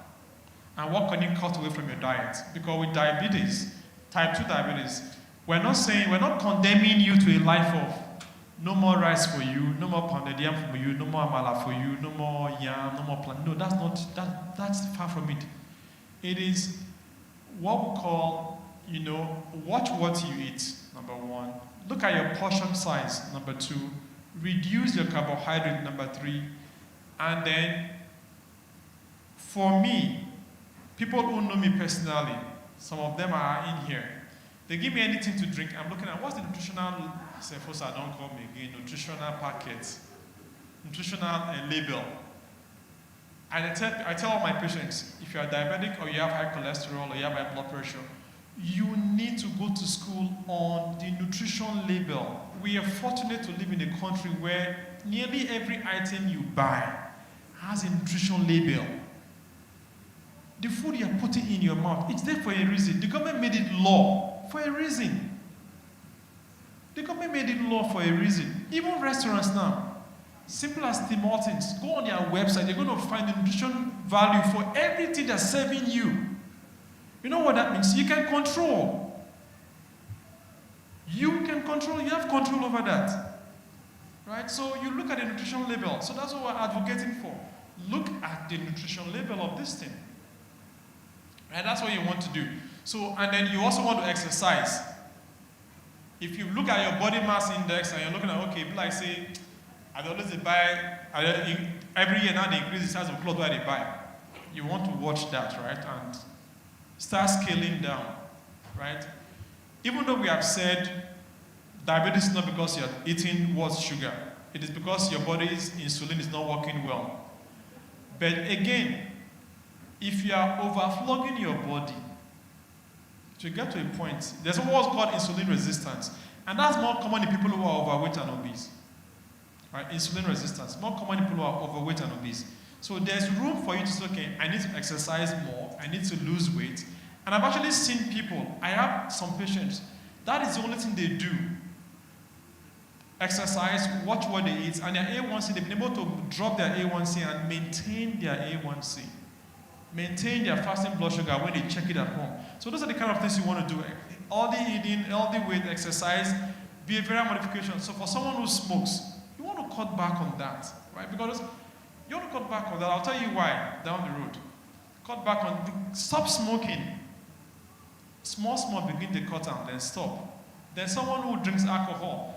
And what can you cut away from your diet? Because with diabetes, type 2 diabetes, we're not condemning you to a life of no more rice for you, no more pounded yam for you, no more amala for you, no more yam, no more plant. No, that's far from it. It is what we call, watch what you eat, number 1. Look at your portion size, number 2. Reduce your carbohydrate, number 3. And then, for me, people who know me personally, some of them are in here. They give me anything to drink. I'm looking at what's the nutritional, don't call me again, nutritional packet, nutritional label. And I tell all my patients, if you are diabetic or you have high cholesterol or you have high blood pressure, you need to go to school on the nutrition label. We are fortunate to live in a country where nearly every item you buy has a nutrition label. The food you're putting in your mouth, it's there for a reason. The government made it law for a reason. The government made it law for a reason. Even restaurants now, simple as Tim Hortons, go on their website, you're going to find the nutrition value for everything that's serving you. You know what that means? You can control. You have control over that. Right? So you look at the nutrition label. So that's what we're advocating for. Look at the nutrition label of this thing. And that's what you want to do. So, and then you also want to exercise. If you look at your body mass index and you're looking at, okay, like say, I always buy, every year now they increase the size of clothes where they buy. You want to watch that, right? And start scaling down. right? Even though we have said diabetes is not because you're eating what's sugar, it is because your body's insulin is not working well. But again, if you are overflogging your body, to get to a point, there's what's called insulin resistance, and that's more common in people who are overweight and obese. Right? Insulin resistance, more common in people who are overweight and obese. So there's room for you to say, okay, I need to exercise more, I need to lose weight. And I've actually seen people, I have some patients, that is the only thing they do. Exercise, watch what they eat, and their A1C, they've been able to drop their A1C and maintain their A1C. Maintain their fasting blood sugar when they check it at home. So those are the kind of things you want to do. Healthy eating, healthy weight, exercise, behavioral modification. So for someone who smokes, you want to cut back on that, right? Because you want to cut back on that. I'll tell you why down the road. Cut back on, stop smoking. Small, begin to cut down, then stop. Then someone who drinks alcohol.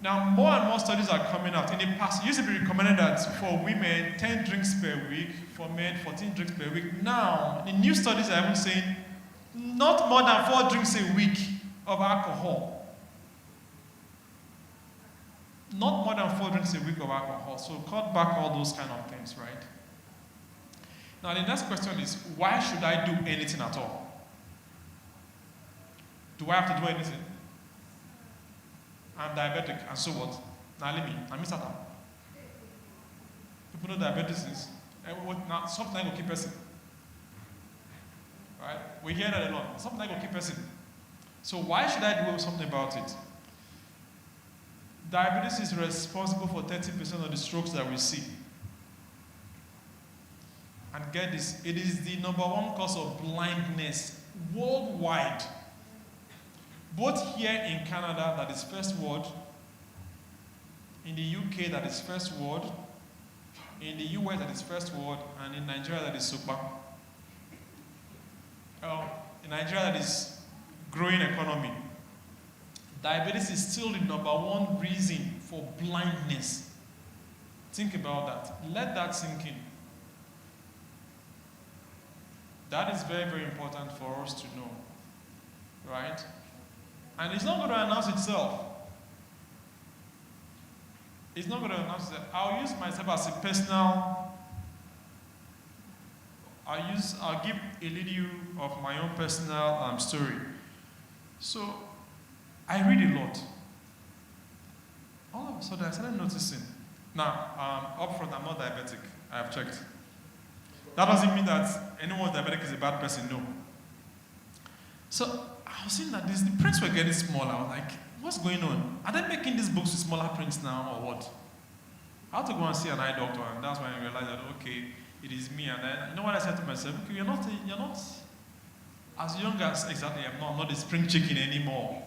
Now, more and more studies are coming out. In the past, it used to be recommended that for women, 10 drinks per week, for men, 14 drinks per week. Now, the new studies are even saying not more than 4 drinks a week of alcohol. Not more than 4 drinks a week of alcohol. So cut back all those kind of things, right? Now, the next question is, why should I do anything at all? Do I have to do anything? I'm diabetic, and so what? Now let me, I'm Satan. People know diabetes is, now something will keep person. Right? We hear that a lot. Something will keep person. So why should I do something about it? Diabetes is responsible for 30% of the strokes that we see. And get this, it is the #1 cause of blindness worldwide. Both here in Canada, that is first world, in the UK, that is first world, in the US, that is first world, and in Nigeria, that is super. In Nigeria, that is growing economy. Diabetes is still the #1 reason for blindness. Think about that. Let that sink in. That is very, very important for us to know, right? And it's not going to announce itself. It's not going to announce itself. I'll use myself as a personal, I'll give a little of my own personal story. So, I read a lot. All of a sudden, I started noticing. Now, up front, I'm not diabetic. I have checked. That doesn't mean that anyone diabetic is a bad person, no. So, I was seeing that the prints were getting smaller. I was like, what's going on? Are they making these books with smaller prints now, or what? I had to go and see an eye doctor, and that's when I realized that, okay, it is me. And then, you know what I said to myself? Okay, you're not as young as, exactly, I'm not a spring chicken anymore,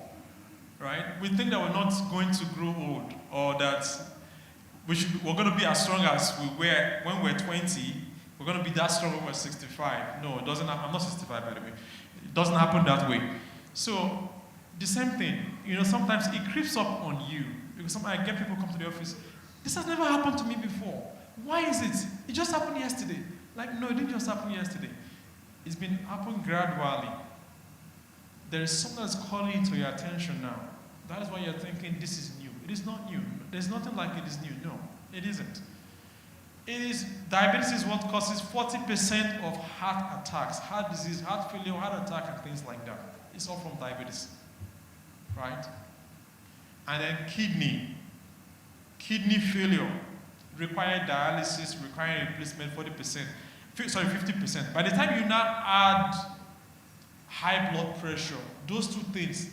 right? We think that we're not going to grow old, or that we're going to be as strong as we were when we're 20. We're going to be that strong when we're 65. No, it doesn't happen. I'm not 65, by the way. It doesn't happen that way. So, the same thing, sometimes it creeps up on you. Because sometimes I get people come to the office, this has never happened to me before. Why is it? It just happened yesterday. Like, no, it didn't just happen yesterday. It's been happening gradually. There is something that's calling to your attention now. That is why you're thinking this is new. It is not new. There's nothing like it is new. No, it isn't. Diabetes is what causes 40% of heart attacks, heart disease, heart failure, heart attack, and things like that. It's all from diabetes, right? And then kidney failure, require dialysis, require replacement 50%. By the time you now add high blood pressure, those two things,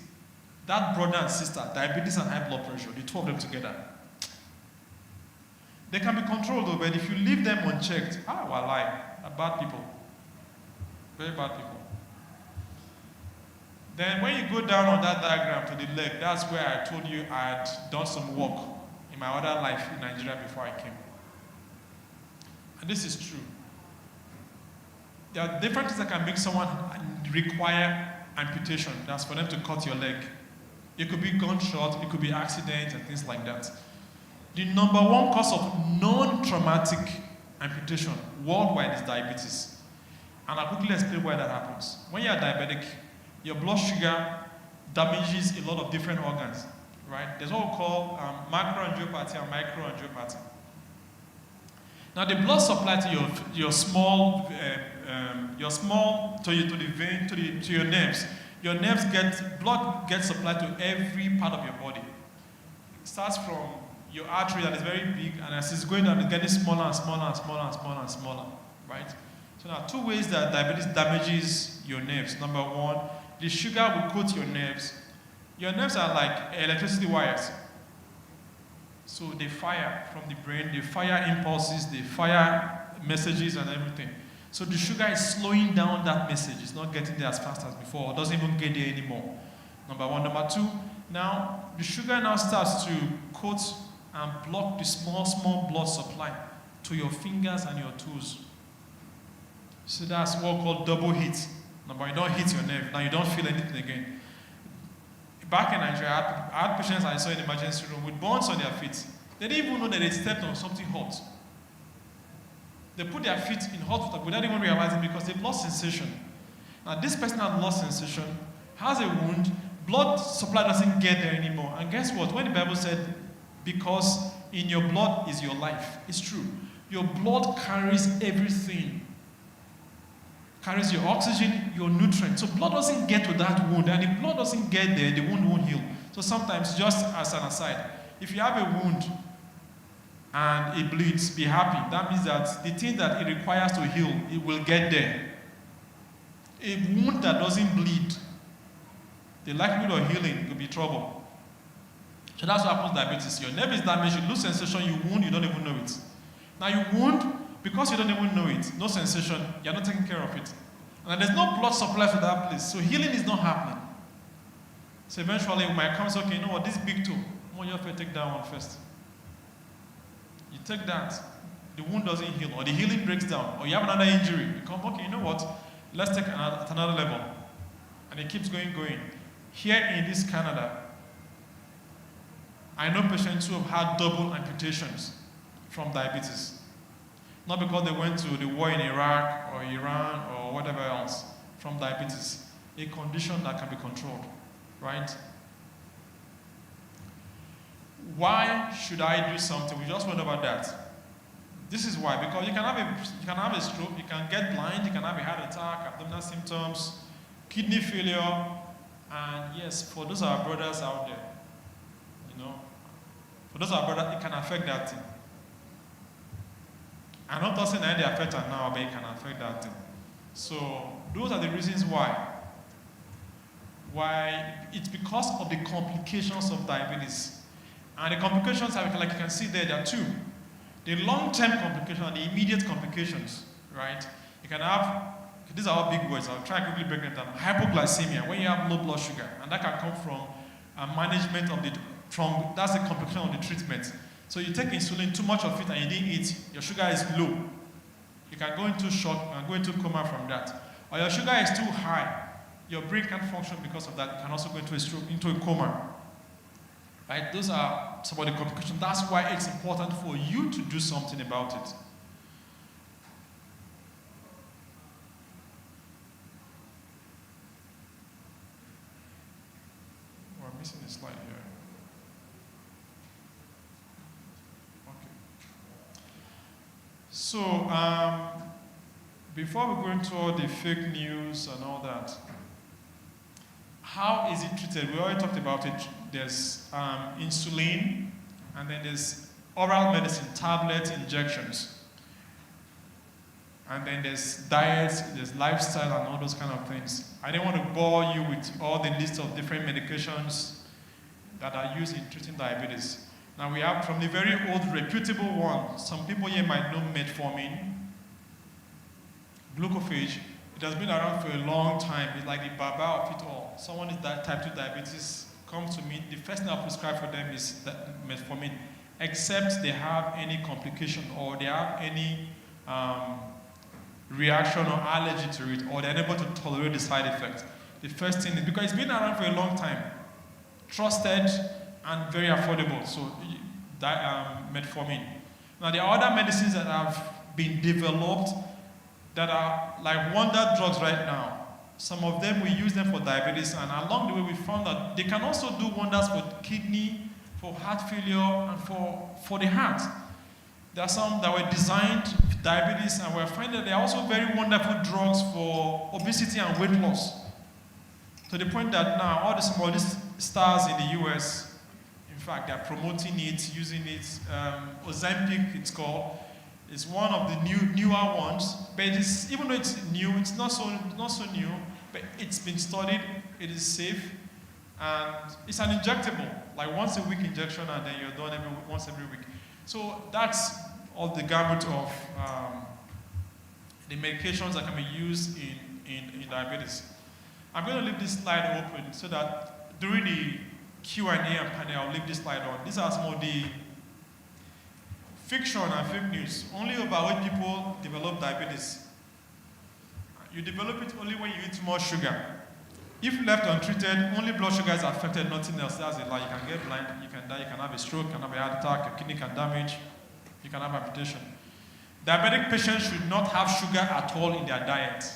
that brother and sister, diabetes and high blood pressure, the two of them together, they can be controlled though, but if you leave them unchecked, walai, bad people. Very bad people. Then when you go down on that diagram to the leg, that's where I told you I had done some work in my other life in Nigeria before I came. And this is true. There are different things that can make someone require amputation. That's for them to cut your leg. It could be gunshot, it could be accident and things like that. The #1 cause of non-traumatic amputation worldwide is diabetes. And I'll quickly explain why that happens. When you're diabetic, your blood sugar damages a lot of different organs, right? There's what we call macroangiopathy and microangiopathy. Now, the blood supply to your small to the vein to your nerves. Your nerves blood gets supplied to every part of your body. It starts from your artery that is very big, and as it's going down, it's getting smaller and smaller and smaller and smaller and smaller, right? So now, two ways that diabetes damages your nerves. Number one, the sugar will coat your nerves. Your nerves are like electricity wires. So they fire from the brain, they fire impulses, they fire messages and everything. So the sugar is slowing down that message. It's not getting there as fast as before, or doesn't even get there anymore. Number one. Number two, now the sugar now starts to coat and block the small blood supply to your fingers and your toes. So that's what we call double hit. Number one, you don't hit your nerve. Now you don't feel anything again. Back in Nigeria, I had patients I saw in the emergency room with burns on their feet. They didn't even know that they stepped on something hot. They put their feet in hot water without even realizing because they've lost sensation. Now this person has lost sensation, has a wound, blood supply doesn't get there anymore. And guess what? When the Bible said, because in your blood is your life, it's true. Your blood carries everything. Carries your oxygen, your nutrients. So blood doesn't get to that wound, and if blood doesn't get there, the wound won't heal. So sometimes, just as an aside, if you have a wound and it bleeds, be happy. That means that the thing that it requires to heal, it will get there. A wound that doesn't bleed, the likelihood of healing will be trouble. So that's what happens with diabetes. Your nerve is damaged, you lose sensation, you wound, you don't even know it. Now you wound, because you don't even know it, no sensation, you're not taking care of it. And there's no blood supply to that place, so healing is not happening. So eventually it might come, okay, you know what, this big toe, you have to take that one first. You take that, the wound doesn't heal, or the healing breaks down, or you have another injury. You come, okay, you know what, let's take it at another level. And it keeps going. Here in this Canada, I know patients who have had double amputations from diabetes. Not because they went to the war in Iraq or Iran or whatever else, from diabetes. A condition that can be controlled, right? Why should I do something? We just went over that. This is why, because you can have a stroke, you can get blind, you can have a heart attack, abdominal symptoms, kidney failure, and yes, for those of our brothers out there, for those of our brothers, it can affect that thing. I'm not saying that they affect it now, but it can affect that thing. So those are the reasons why. It's because of the complications of diabetes. And the complications, like you can see there are two. The long-term complications and the immediate complications, right? You can have, these are all big words, I'll try and quickly break them down. Hypoglycemia, when you have low blood sugar, and that can come from management of that's the complication of the treatment. So you take insulin, too much of it, and you didn't eat, your sugar is low. You can go into shock and go into coma from that. Or your sugar is too high, your brain can't function because of that. You can also go into a stroke, into a coma. Right? Those are some of the complications. That's why it's important for you to do something about it. We're missing a slide here. So, before we go into all the fake news and all that, how is it treated? We already talked about it. There's insulin, and then there's oral medicine, tablets, injections. And then there's diets, there's lifestyle, and all those kind of things. I don't want to bore you with all the list of different medications that are used in treating diabetes. Now we have from the very old reputable one, some people here might know metformin, glucophage. It has been around for a long time. It's like the baba of it all. Someone is type 2 diabetes comes to me, the first thing I prescribe for them is that metformin, except they have any complication or they have any reaction or allergy to it, or they're unable to tolerate the side effect. The first thing is, because it's been around for a long time, trusted and very affordable, so metformin. Now there are other medicines that have been developed that are like wonder drugs right now. Some of them, we use them for diabetes, and along the way, we found that they can also do wonders for kidney, for heart failure, and for the heart. There are some that were designed for diabetes, and we're finding that they are also very wonderful drugs for obesity and weight loss. To the point that now all these stars in the US, in fact, they're promoting it, using it. Ozempic, it's called. It's one of the newer ones, but even though it's new, it's not so new, but it's been studied, it is safe, and it's an injectable, like once a week injection, and then you're done once every week. So that's all the gamut of the medications that can be used in diabetes. I'm going to leave this slide open so that during the Q&A and panel, I'll leave this slide on. These are some of the fiction and fake news, only about when people develop diabetes. You develop it only when you eat more sugar. If left untreated, only blood sugar is affected, nothing else. That's a lie. You can get blind, you can die, you can have a stroke, you can have a heart attack, your kidney can damage, you can have amputation. Diabetic patients should not have sugar at all in their diet.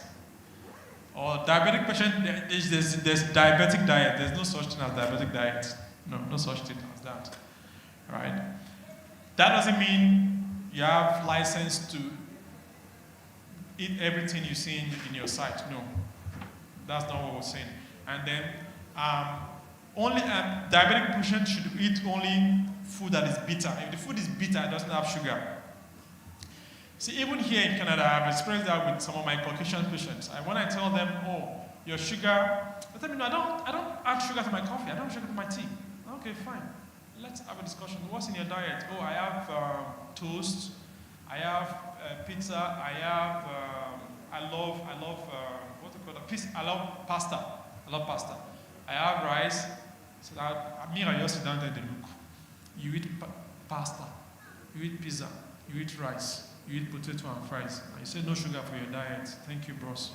Or diabetic patient, there's diabetic diet. There's no such thing as diabetic diet. No such thing as that. Right? That doesn't mean you have license to eat everything you see in your sight. No, that's not what we're saying. And then only diabetic patients should eat only food that is bitter. If the food is bitter, it doesn't have sugar. See, even here in Canada, I've experienced that with some of my Caucasian patients. When I tell them, "Oh, your sugar," they tell me, "No, I don't add sugar to my coffee. I don't add sugar to my tea." Okay, fine. Let's have a discussion. What's in your diet? Oh, I have toast. I have pizza. I love what do you call that? I love pasta. I love pasta. I have rice. So that me, I just sit down there and look. You eat pasta. You eat pizza. You eat rice. You eat potato and fries. And you say no sugar for your diet. Thank you, bros.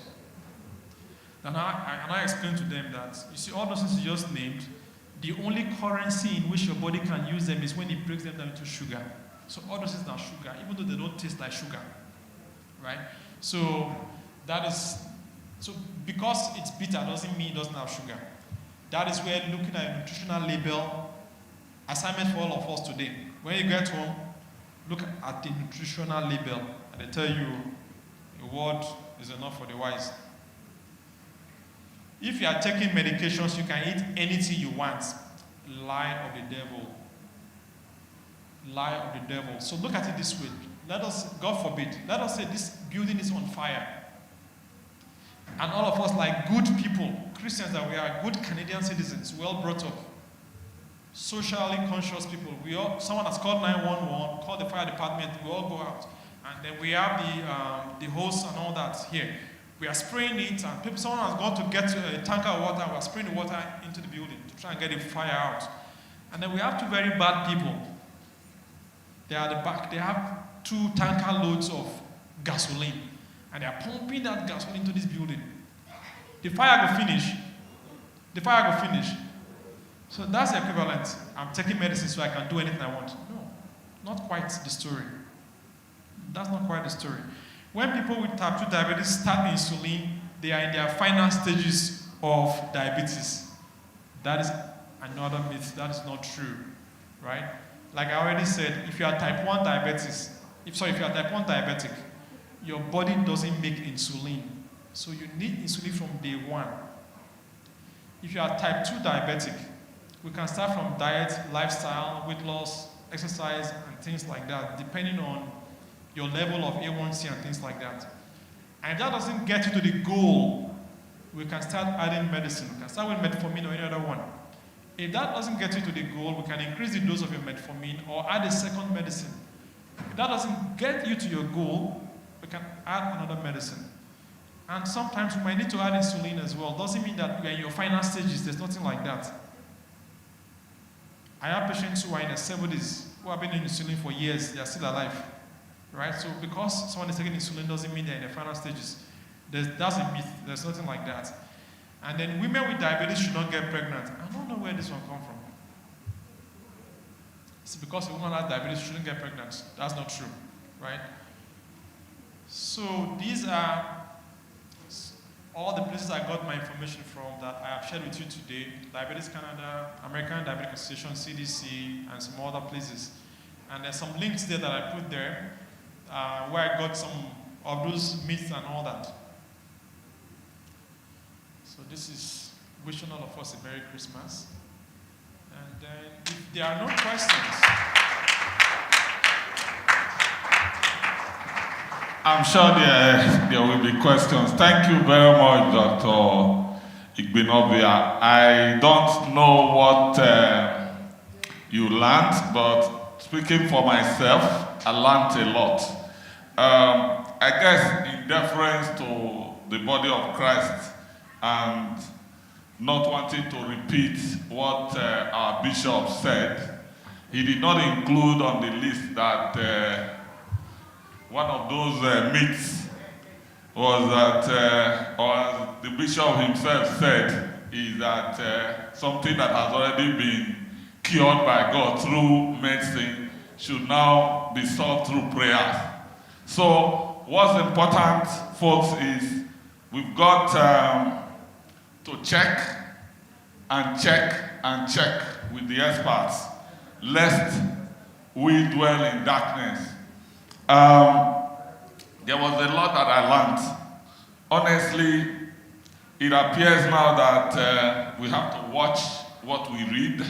And I explain to them that you see all those things you just named. The only currency in which your body can use them is when it breaks them down into sugar. So all those things are sugar, even though they don't taste like sugar, right? So because it's bitter doesn't mean it doesn't have sugar. That is where looking at a nutritional label, assignment for all of us today. When you get home, look at the nutritional label, and they tell you a word is enough for the wise. If you are taking medications, you can eat anything you want. Lie of the devil. Lie of the devil. So look at it this way. Let us, God forbid, let us say this building is on fire. And all of us, like good people, Christians that we are, good Canadian citizens, well brought up, socially conscious people. Someone has called 911, called the fire department, we all go out. And then we have the hose and all that here. We are spraying it, and someone has gone to get a tanker of water, we are spraying the water into the building to try and get the fire out. And then we have two very bad people. They are at the back, they have 2 tanker loads of gasoline, and they are pumping that gasoline into this building. The fire will finish. The fire will finish. So that's the equivalent. I'm taking medicine so I can do anything I want. No, not quite the story. That's not quite the story. When people with type 2 diabetes start insulin, they are in their final stages of diabetes. That is another myth. That is not true, right? Like I already said, if you are type 1 diabetic, your body doesn't make insulin. So you need insulin from day 1. If you are type 2 diabetic, we can start from diet, lifestyle, weight loss, exercise, and things like that, depending on your level of A1C and things like that. And if that doesn't get you to the goal, we can start adding medicine. We can start with metformin or any other one. If that doesn't get you to the goal, we can increase the dose of your metformin or add a second medicine. If that doesn't get you to your goal, we can add another medicine. And sometimes we might need to add insulin as well. Doesn't mean that we are in your final stages. There's nothing like that. I have patients who are in their 70s who have been on insulin for years. They are still alive. Right? So because someone is taking insulin doesn't mean they're in the final stages. That's a myth. There's nothing like that. And then women with diabetes should not get pregnant. I don't know where this one comes from. It's because a woman has diabetes shouldn't get pregnant. That's not true. Right? So these are all the places I got my information from that I have shared with you today, Diabetes Canada, American Diabetic Association, CDC, and some other places. And there's some links there that I put there where I got some of those myths and all that. So this is wishing all of us a Merry Christmas. And then if there are no questions, I'm sure there will be questions. Thank you very much, Dr. Igbenobia. I don't know what you learned, but speaking for myself, I learned a lot. I guess in deference to the body of Christ and not wanting to repeat what our bishop said, he did not include on the list that one of those myths was that, or as the bishop himself said, is that something that has already been cured by God through medicine should now be solved through prayer. So what's important, folks, is we've got to check and check and check with the experts, lest we dwell in darkness. There was a lot that I learned. Honestly, it appears now that we have to watch what we read,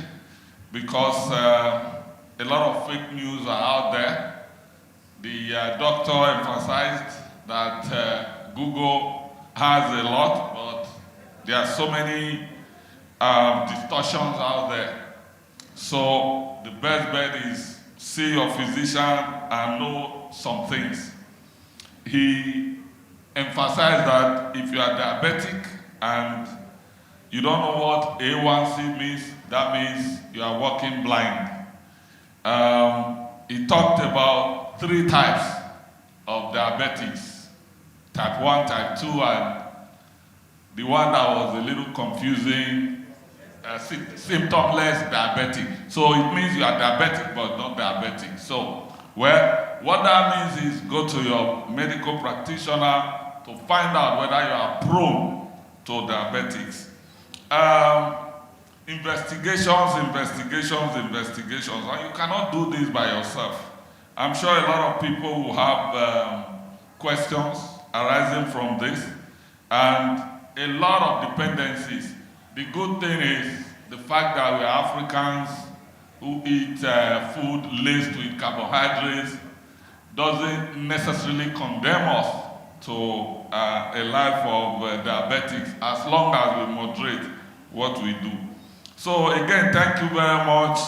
because a lot of fake news are out there. The doctor emphasized that Google has a lot, but there are so many distortions out there. So the best bet is see your physician and know some things. He emphasized that if you are diabetic and you don't know what A1C means, that means you are walking blind. He talked about 3 types of diabetics: type 1, type 2, and the one that was a little confusing, symptomless diabetic. So it means you are diabetic but not diabetic. So, well, what that means is go to your medical practitioner to find out whether you are prone to diabetics. Investigations, and you cannot do this by yourself. I'm sure a lot of people will have questions arising from this, and a lot of dependencies. The good thing is the fact that we are Africans who eat food laced with carbohydrates doesn't necessarily condemn us to a life of diabetics, as long as we moderate what we do. So again, thank you very much,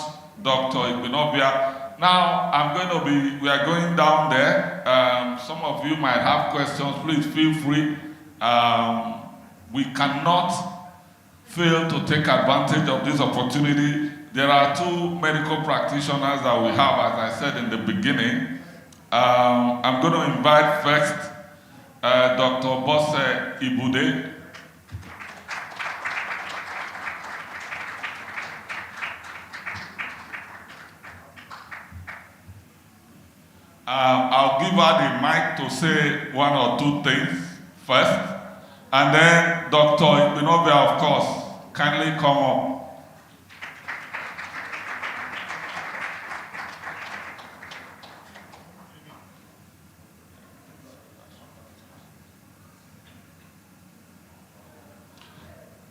Dr. Igbenobia. Now we are going down there. Some of you might have questions. Please feel free. We cannot fail to take advantage of this opportunity. There are 2 medical practitioners that we have, as I said in the beginning. I'm going to invite first Dr. Bose Ibude. I'll give her the mic to say 1 or 2 things first, and then Dr. Igbenobia, of course, kindly come up.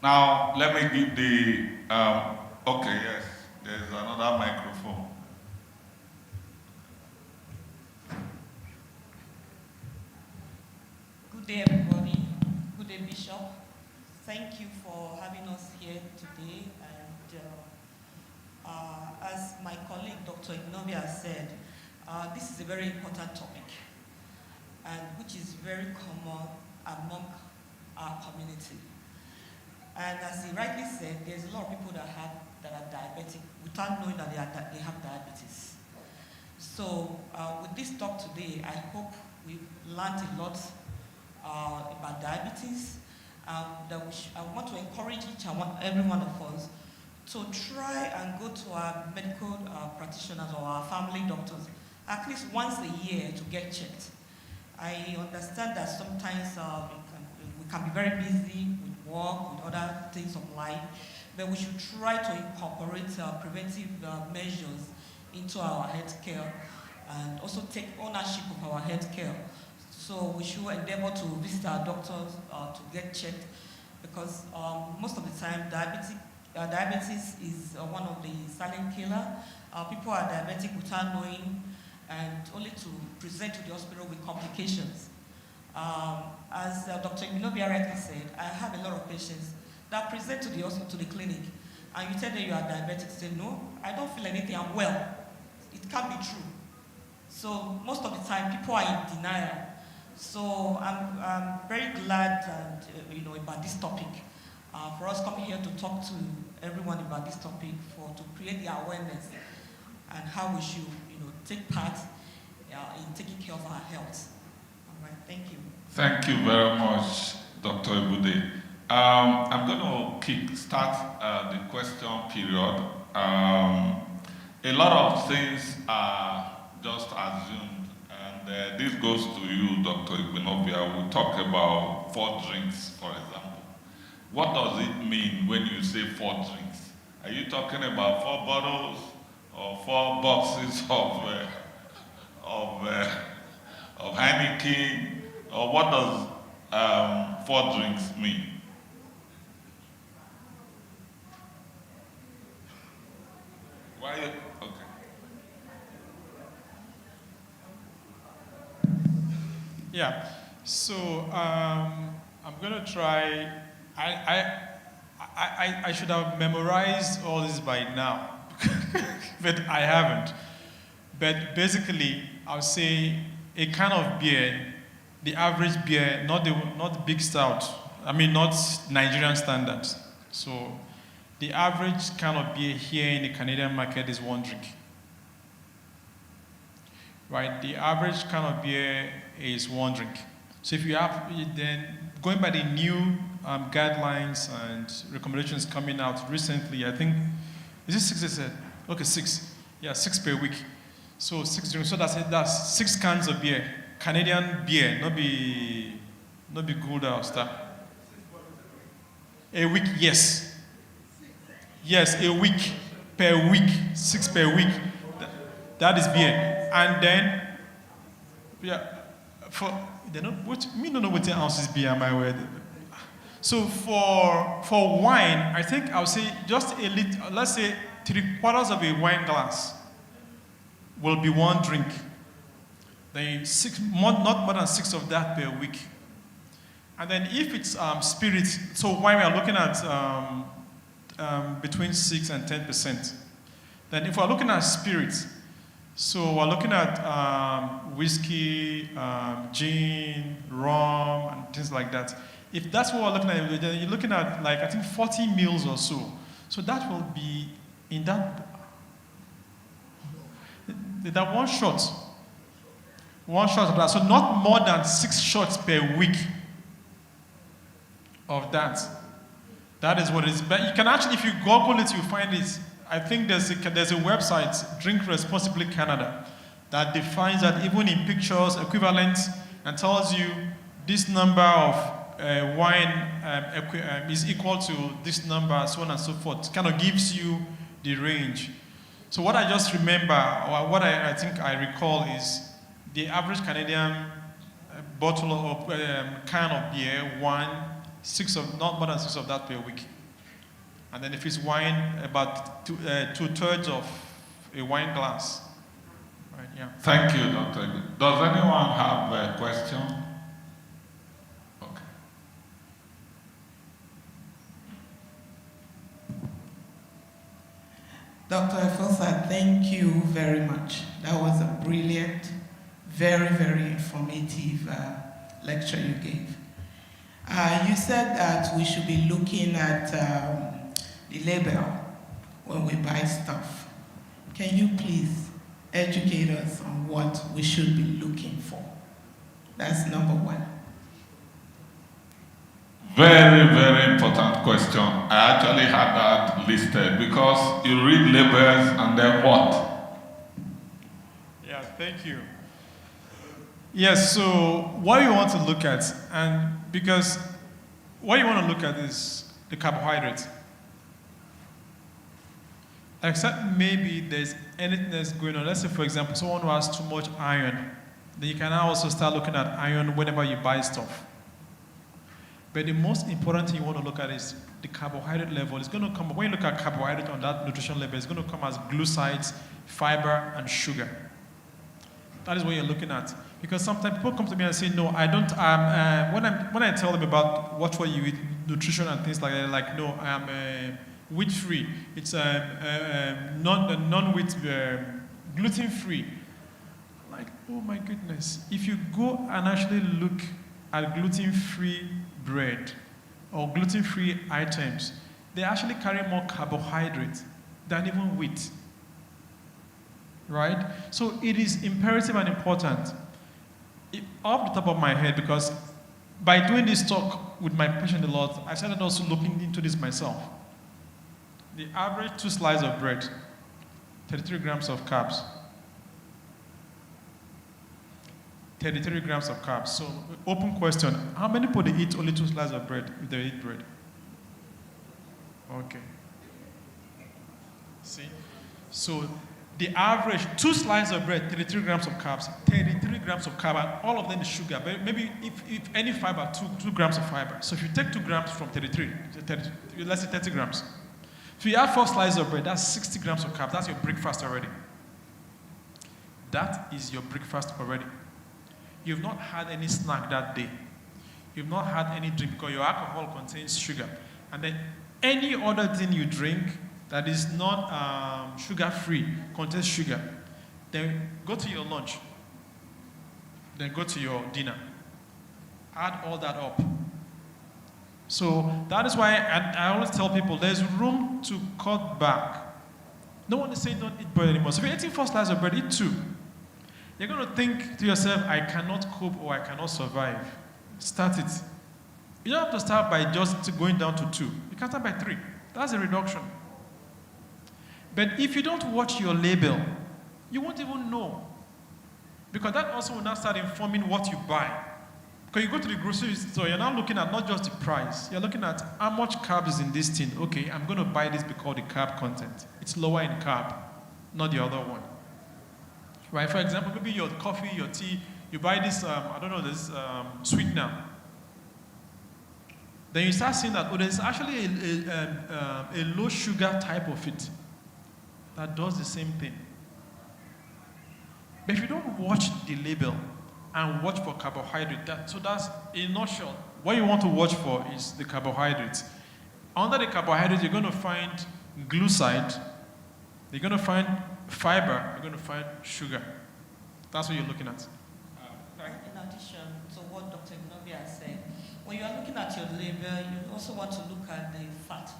Now, let me give the, okay, yes, there's another microphone. Good day, everybody. Good day, Bishop. Thank you for having us here today. And as my colleague, Dr. Igbenobia, said, this is a very important topic, and which is very common among our community. And as he rightly said, there's a lot of people that are diabetic without knowing that they have diabetes. So with this talk today, I hope we've learned a lot about diabetes. I want to encourage each and every one of us to try and go to our medical practitioners or our family doctors at least once a year to get checked. I understand that sometimes we we can be very busy with work, with other things of life, but we should try to incorporate preventive measures into our healthcare and also take ownership of our healthcare. So we should endeavor to visit our doctors to get checked, because most of the time diabetes is one of the silent killer. People are diabetic without knowing, and only to present to the hospital with complications. As Dr. Milovia rightly said, I have a lot of patients that present to the hospital, to the clinic, and you tell them you are diabetic, say, no, I don't feel anything, I'm well. It can't be true. So most of the time, people are in denial. So I'm very glad and, about this topic. For us coming here to talk to everyone about this topic, to create the awareness and how we should take part in taking care of our health. All right, thank you. Thank you very much, Dr. Ebude. I'm going to kick-start the question period. A lot of things are just assumed, and this goes to you, Dr. Igbenobia. We talk about 4 drinks, for example. What does it mean when you say 4 drinks? Are you talking about 4 bottles or 4 boxes of Heineken? Or what does 4 drinks mean? Why? Okay. Yeah. So I'm gonna try. I should have memorized all this by now, but I haven't. But basically, I'll say a kind of beer, the average beer, not the big stout. I mean, not Nigerian standards. So the average kind of beer here in the Canadian market is 1 drink. Right? The average kind of beer is 1 drink. So if you have, then going by the new guidelines and recommendations coming out recently, I think, is it 6 they said? Okay, 6. Yeah, 6 per week. So 6 drinks. So that's 6 cans of beer. Canadian beer, not be Gouda or Star. A week, yes. Yes, a week, per week, 6 per week. That is beer. And then, yeah, they don't know what the ounces beer, am I aware? So for wine, I think I'll say just a little, let's say 3/4 of a wine glass will be 1 drink. Then not more than 6 of that per week. And then if it's spirits, so wine we are looking at between 6 and 10%. Then if we're looking at spirits, so we're looking at whiskey, gin, rum, and things like that. If that's what we're looking at, then you're looking at like I think 40 mils or so. So that will be in that 1 shot. 1 shot of that. So not more than 6 shots per week of that. That is what it is. But you can actually, if you Google it, you find it. I think there's a website, Drink Responsibly Canada, that defines that even in pictures, equivalent, and tells you this number of wine is equal to this number, so on and so forth. It kind of gives you the range. So what I just remember, or what I think I recall is the average Canadian bottle of can of beer, not more than 6 of that per week. And then if it's wine, about 2/3 of a wine glass. Right, yeah. Thank you, Dr. Does anyone have a question? Okay. Dr. Efosa, thank you very much. That was a brilliant, very, very informative lecture you gave. You said that we should be looking at the label when we buy stuff. Can you please educate us on what we should be looking for? That's number 1. Very, very important question. I actually had that listed because you read labels and then what? Yeah, thank you. Yes, so what you want to look at, and because what you want to look at is the carbohydrates. Except maybe there's anything that's going on. Let's say, for example, someone who has too much iron, then you can now also start looking at iron whenever you buy stuff. But the most important thing you want to look at is the carbohydrate level. It's going to come, when you look at carbohydrate on that nutrition level, it's going to come as glucides, fiber, and sugar. That is what you're looking at. Because sometimes people come to me and say, no, I don't, when I tell them about what you eat, nutrition and things like that, like, no, I am wheat-free. It's non-wheat, gluten-free. Like, oh my goodness. If you go and actually look at gluten-free bread or gluten-free items, they actually carry more carbohydrate than even wheat. Right? So it is imperative and important. Off the top of my head, because by doing this talk with my patient a lot, I started also looking into this myself. The average 2 slices of bread, 33 grams of carbs. 33 grams of carbs. So, open question, how many people they eat only 2 slices of bread if they eat bread? Okay. See? So, the average 2 slices of bread, 33 grams of carbs, 33 grams of carb, and all of them is sugar. But maybe if any fiber, 2 grams of fiber. So if you take 2 grams from 33, let's say 30 grams. If you have 4 slices of bread, that's 60 grams of carbs. That's your breakfast already. That is your breakfast already. You've not had any snack that day. You've not had any drink because your alcohol contains sugar. And then any other thing you drink that is not sugar-free, contains sugar. Then go to your lunch. Then go to your dinner. Add all that up. So that is why I always tell people there's room to cut back. No one is saying don't eat bread anymore. So if you're eating 4 slices of bread, eat 2. You're going to think to yourself, I cannot cope or I cannot survive. Start it. You don't have to start by just going down to 2. You can start by 3. That's a reduction. But if you don't watch your label, you won't even know. Because that also will now start informing what you buy. Because you go to the grocery store, you're now looking at not just the price. You're looking at how much carb is in this thing. Okay, I'm going to buy this because the carb content. It's lower in carb, not the other one. Right? For example, maybe your coffee, your tea, you buy this, this sweetener. Then you start seeing that, there's actually a low sugar type of it that does the same thing. But if you don't watch the label and watch for carbohydrate, so that's in a nutshell. What you want to watch for is the carbohydrates. Under the carbohydrates, you're going to find glucide, you're going to find fiber, you're going to find sugar. That's what you're looking at. In addition to what Dr. Ignobia said, when you are looking at your label, you also want to look at the fat.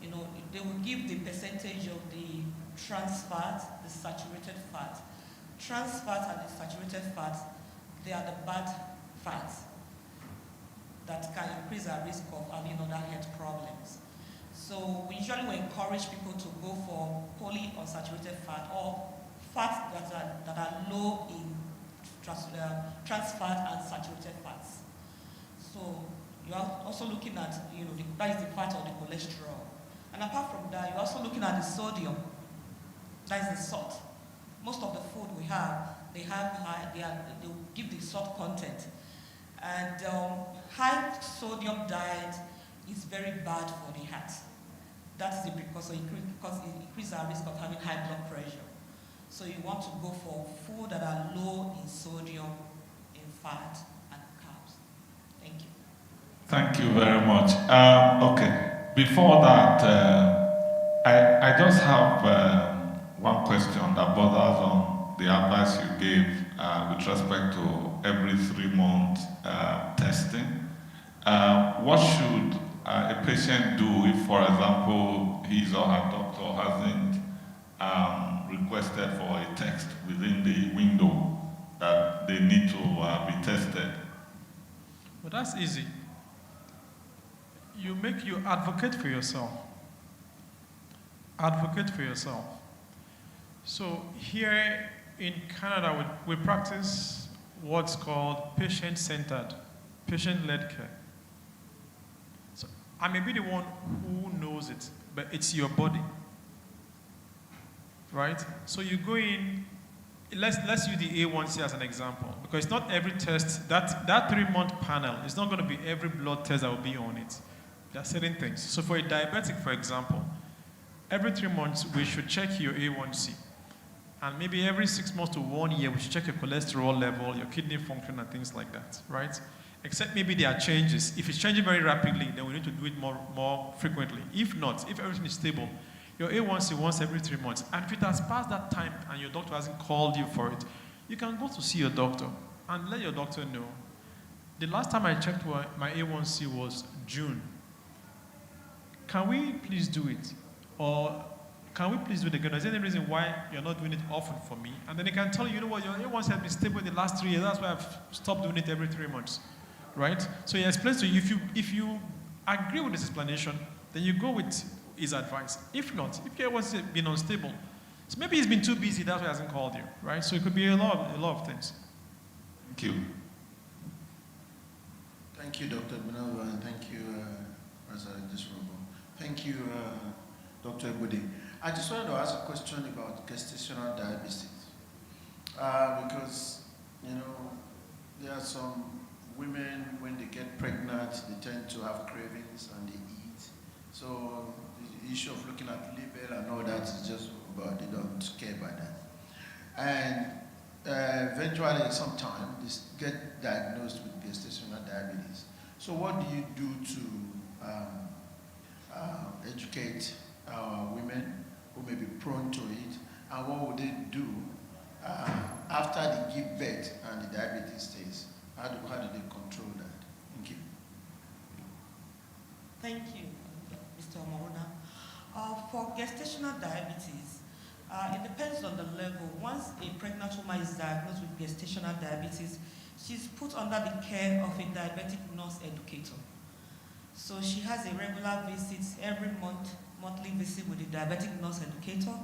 You know, they will give the percentage of the trans fat, the saturated fat. Trans fat and the saturated fat, they are the bad fats that can increase our risk of having other health problems. So we usually will encourage people to go for polyunsaturated fat or fats that are low in trans fat and saturated fats. So you are also looking at, that is the fat or the cholesterol. And apart from that, you're also looking at the sodium. That is the salt. Most of the food we have, they give the salt content. And high sodium diet is very bad for the heart. That's the because it increases our risk of having high blood pressure. So you want to go for food that are low in sodium, in fat, and carbs. Thank you. Thank you very much. Okay. Before that, I just have one question that borders on the advice you gave with respect to every 3 month testing. What should a patient do if, for example, his or her doctor hasn't requested for a test within the window that they need to be tested? Well, that's easy. You advocate for yourself. Advocate for yourself. So here in Canada, we practice what's called patient-centered, patient-led care. I may be the one who knows it, but it's your body. Right? So you go in, let's use the A1C as an example, because not every test, that 3-month panel is not going to be every blood test that will be on it. There are certain things. So for a diabetic, for example, every 3 months we should check your A1C. And maybe every 6 months to 1 year, we should check your cholesterol level, your kidney function, and things like that, right? Except maybe there are changes. If it's changing very rapidly, then we need to do it more frequently. If not, if everything is stable, your A1C once every 3 months. And if it has passed that time and your doctor hasn't called you for it, you can go to see your doctor and let your doctor know. The last time I checked my A1C was June. Can we please do it? Or can we please do it again? Is there any reason why you're not doing it often for me? And then they can tell you, you know what, your A1C has been stable in the last 3 years. That's why I've stopped doing it every 3 months. Right? So he explains to you, if you agree with this explanation, then you go with his advice. If not, if your A1C has been unstable, so maybe he's been too busy, that's why he hasn't called you. Right? So it could be a lot of things. Thank you. Thank you, Dr. Benova, and thank you, President Disrobo. Thank you, Dr. Ebudi. I just wanted to ask a question about gestational diabetes. Because, you know, there are some women, when they get pregnant, they tend to have cravings and they eat. So the issue of looking at label and all that is just about, they don't care about that. And eventually, sometime, they get diagnosed with gestational diabetes. So what do you do to educate women who may be prone to it, and what would they do after they give birth and the diabetes stays? How do they control that? Thank you. Thank you, Mr. Omoruna. For gestational diabetes, it depends on the level. Once a pregnant woman is diagnosed with gestational diabetes, she's put under the care of a diabetic nurse educator. So she has a regular visit every monthly visit with the diabetic nurse educator,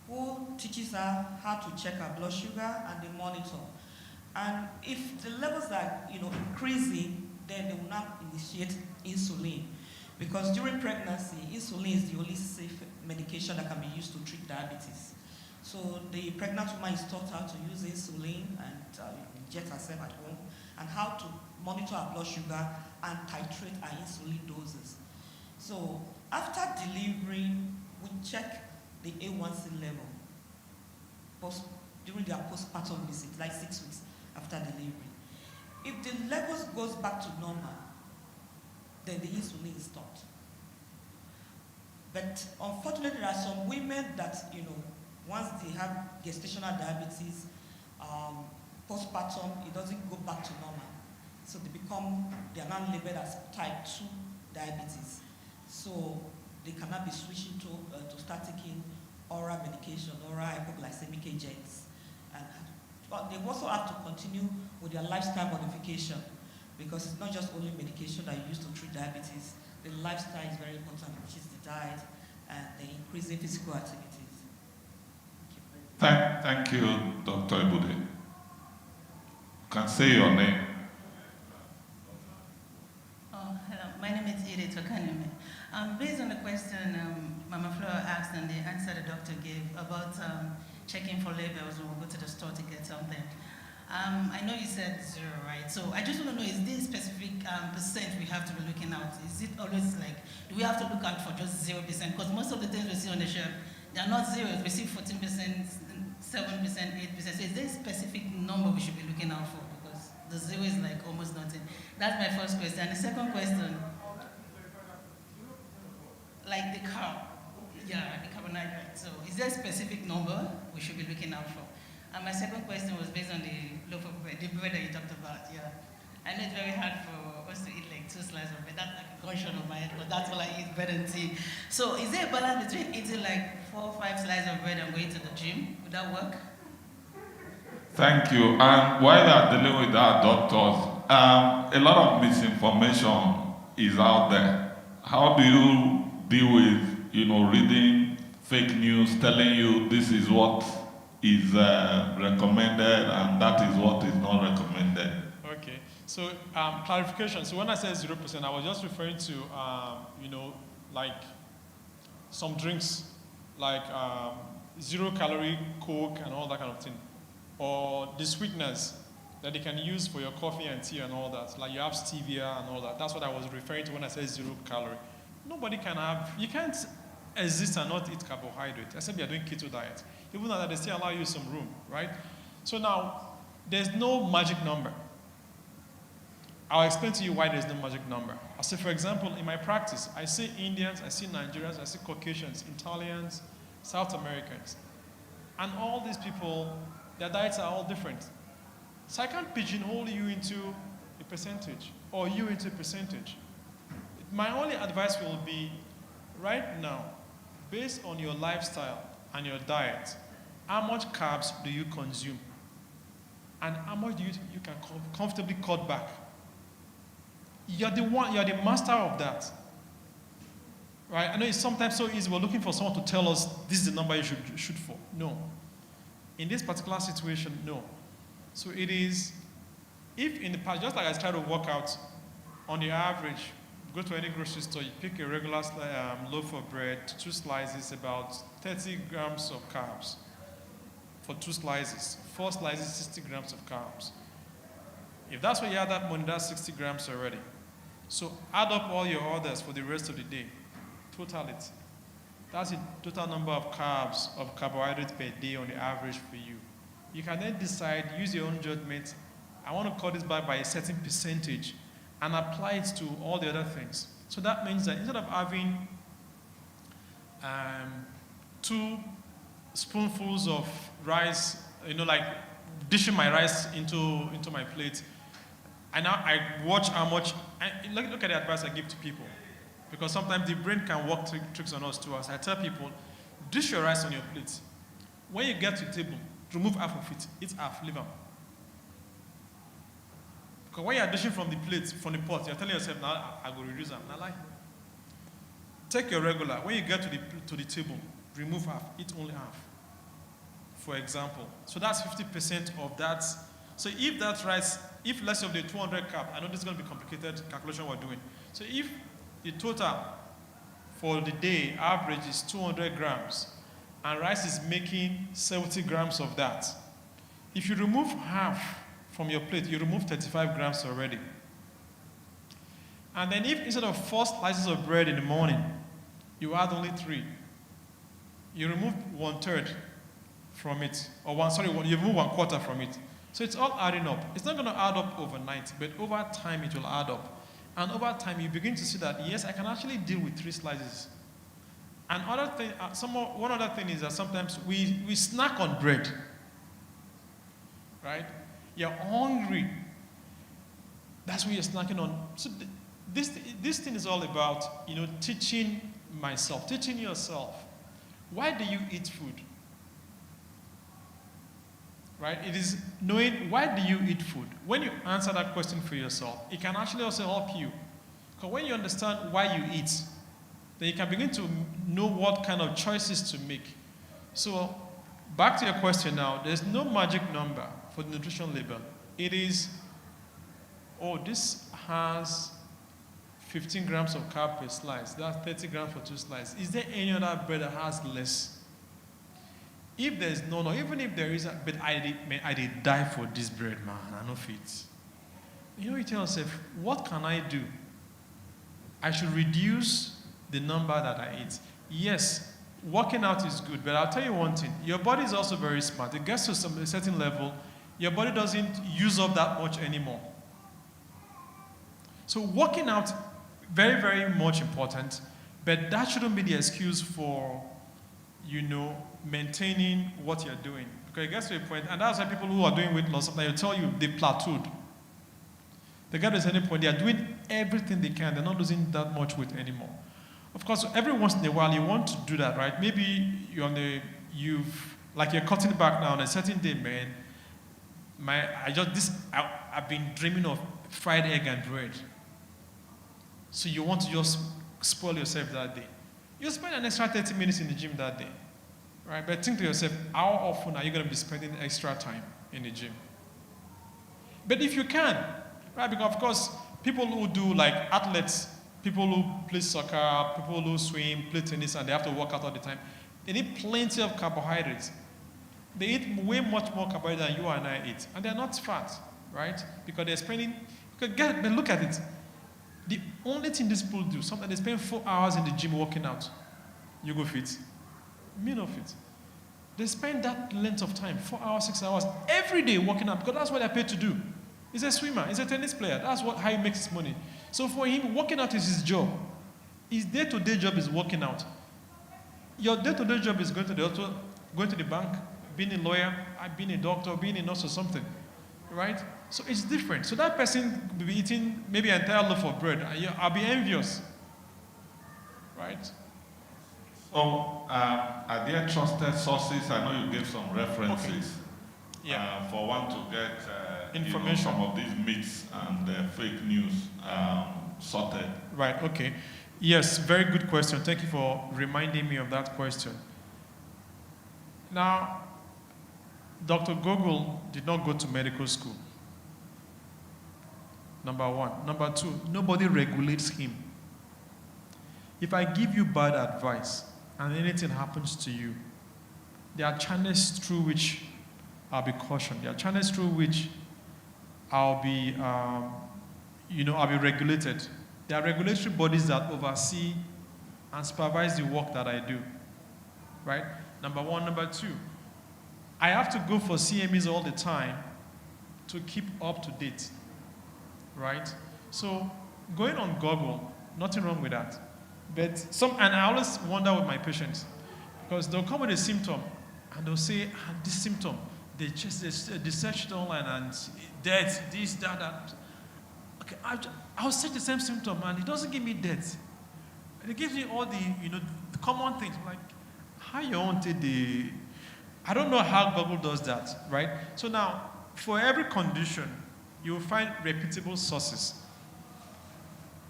who teaches her how to check her blood sugar and they monitor. And if the levels are increasing, then they will not initiate insulin. Because during pregnancy, insulin is the only safe medication that can be used to treat diabetes. So the pregnant woman is taught how to use insulin and inject herself at home, and how to monitor her blood sugar and titrate her insulin doses. So after delivery, we check the A1C level during their postpartum visit, like 6 weeks after delivery. If the levels goes back to normal, then the insulin is stopped. But unfortunately, there are some women that, once they have gestational diabetes, postpartum, it doesn't go back to normal. So they are now labeled as type 2 diabetes. So they cannot be switching to start taking oral medication, oral hypoglycemic agents. But they also have to continue with their lifestyle modification, because it's not just only medication that you use to treat diabetes. The lifestyle is very important, which is the diet and the increasing physical activities. Thank you, Dr. Ebude. You can say your name. Hello, my name is Edith Okaneme. Based on the question Mama Flora asked and the answer the doctor gave about checking for labels when we go to the store to get something. I know you said 0, right? So I just want to know, is there a specific percent we have to be looking out? Is it always like, do we have to look out for just 0%? Because most of the things we see on the shelf, they are not zeros. We see 14%, 7%, 8%. So is there a specific number we should be looking out for? Because the 0 is like almost nothing. That's my first question. And the second question, like the carb, the carbohydrate. So is there a specific number we should be looking out for? And my second question was based on the loaf of bread, the bread that you talked about, I know it's very hard for us to eat like 2 slices of bread. That's like a caution of my head, but that's all I eat, bread and tea. So is there a balance between eating like 4 or 5 slices of bread and going to the gym? Would that work? Thank you. And while they are dealing with our doctors, a lot of misinformation is out there. How do you deal with, reading fake news telling you this is what is recommended and that is what is not recommended? Okay. So clarification. So when I said 0%, I was just referring to, like some drinks, like 0-calorie Coke and all that kind of thing, or the sweeteners that they can use for your coffee and tea and all that. Like you have stevia and all that. That's what I was referring to when I said 0-calorie. Nobody can have. You can't exist and not eat carbohydrate, except you're doing keto diet. Even though that they still allow you some room, right? So now, there's no magic number. I'll explain to you why there's no magic number. I say, for example, in my practice, I see Indians, I see Nigerians, I see Caucasians, Italians, South Americans. And all these people, their diets are all different. So I can't pigeonhole you into a percentage or you into a percentage. My only advice will be, right now, based on your lifestyle and your diet, how much carbs do you consume? And how much do you can comfortably cut back? You're the master of that. Right? I know it's sometimes so easy. We're looking for someone to tell us this is the number you should shoot for. No. In this particular situation, no. So it is, if in the past, just like I try to work out, on the average, go to any grocery store, you pick a regular loaf of bread, 2 slices, about 30 grams of carbs for 2 slices. 4 slices, 60 grams of carbs. If that's where you have that money, that's 60 grams already. So add up all your orders for the rest of the day. Total it. That's the total number of carbs, of carbohydrates per day on the average for you. You can then decide, use your own judgment, I want to cut this back by a certain percentage and apply it to all the other things. So that means that instead of having 2 spoonfuls of rice, like dishing my rice into my plate, I watch how much, look at the advice I give to people. Because sometimes the brain can work tricks on us too. As I tell people, dish your rice on your plate. When you get to the table, remove half of it, eat half, leave them. Because when you're dishing from the plate, from the pot, you're telling yourself, now I will reduce them. Now lie. Take your regular. When you get to the table, remove half, eat only half. For example. So that's 50% of that. So if that rice, if less of the 200 carb, I know this is going to be complicated calculation we're doing. So if the total for the day average is 200 grams, and rice is making 70 grams of that, if you remove half from your plate, you remove 35 grams already. And then if instead of 4 slices of bread in the morning, you add only 3, you remove 1/3 from it, or you remove 1/4 from it. So it's all adding up. It's not going to add up overnight, but over time it will add up. And over time you begin to see that, yes, I can actually deal with 3 slices. And one other thing is that sometimes we snack on bread, right? You're hungry. That's what you're snacking on. So this thing is all about, teaching myself, teaching yourself. Why do you eat food? Right? It is knowing why do you eat food. When you answer that question for yourself, it can actually also help you. Because when you understand why you eat, then you can begin to know what kind of choices to make. So, back to your question now, there's no magic number for the nutrition label. It is, this has 15 grams of carb per slice. That's 30 grams for 2 slices. Is there any other bread that has less? If there's none, or even if there is, but I did die for this bread, man. I know fit. You tell yourself, what can I do? I should reduce the number that I eat. Yes, working out is good, but I'll tell you one thing. Your body is also very smart. It gets to a certain level, your body doesn't use up that much anymore. So working out, very, very much important, but that shouldn't be the excuse for, maintaining what you're doing. Because it gets to a point, and that's why people who are doing weight loss, sometimes they tell you they plateaued. They get to a certain point, they are doing everything they can, they're not losing that much weight anymore. Of course, every once in a while you want to do that, right? Maybe you're cutting back now on a certain day, man. I've been dreaming of fried egg and bread. So you want to just spoil yourself that day. You spend an extra 30 minutes in the gym that day, right? But think to yourself, how often are you going to be spending extra time in the gym? But if you can, Right? Because, of course, people who do like athletes, people who play soccer, people who swim, play tennis, and they have to work out all the time, they need plenty of carbohydrates. They eat way much more carbohydrates than you and I eat. And they're not fat, right? Because they're spending, but look at it. The only thing these people do, sometimes they spend 4 hours in the gym working out. You go fit. Me no fit. They spend that length of time, 4 hours, 6 hours, every day working out, because that's what they're paid to do. He's a swimmer, he's a tennis player. That's how he makes his money. So for him, working out is his job. His day-to-day job is working out. Your day-to-day job is going to the auto, going to the bank, being a lawyer, being a doctor, being a nurse or something, right? So it's different. So that person will be eating maybe an entire loaf of bread. I'll be envious, right? So, are there trusted sources? I know you gave some references. Okay. Yeah. For one to get information, some of these myths and fake news sorted. Right. Okay. Yes. Very good question. Thank you for reminding me of that question. Now, Dr. Gogol did not go to medical school. Number one. Number two, nobody regulates him. If I give you bad advice and anything happens to you, there are channels through which I'll be cautioned. There are channels through which I'll be, I'll be regulated. There are regulatory bodies that oversee and supervise the work that I do, right? Number one. Number two, I have to go for CMEs all the time to keep up to date, right? So going on Google, nothing wrong with that. But and I always wonder with my patients, because they'll come with a symptom and they'll say, this symptom, they search it online and death, this, that. Okay, I'll search the same symptom and it doesn't give me death. And it gives me all the common things. I'm like, how you want it? I don't know how Google does that, right? So now, for every condition, you will find reputable sources.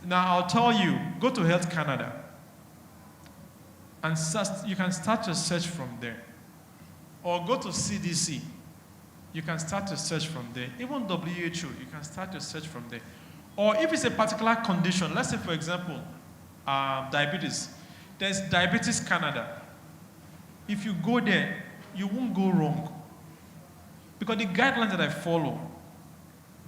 Now, I'll tell you, go to Health Canada, and you can start your search from there. Or go to CDC, you can start your search from there. Even WHO, you can start your search from there. Or if it's a particular condition, let's say, for example, diabetes. There's Diabetes Canada. If you go there, you won't go wrong. Because the guidelines that I follow,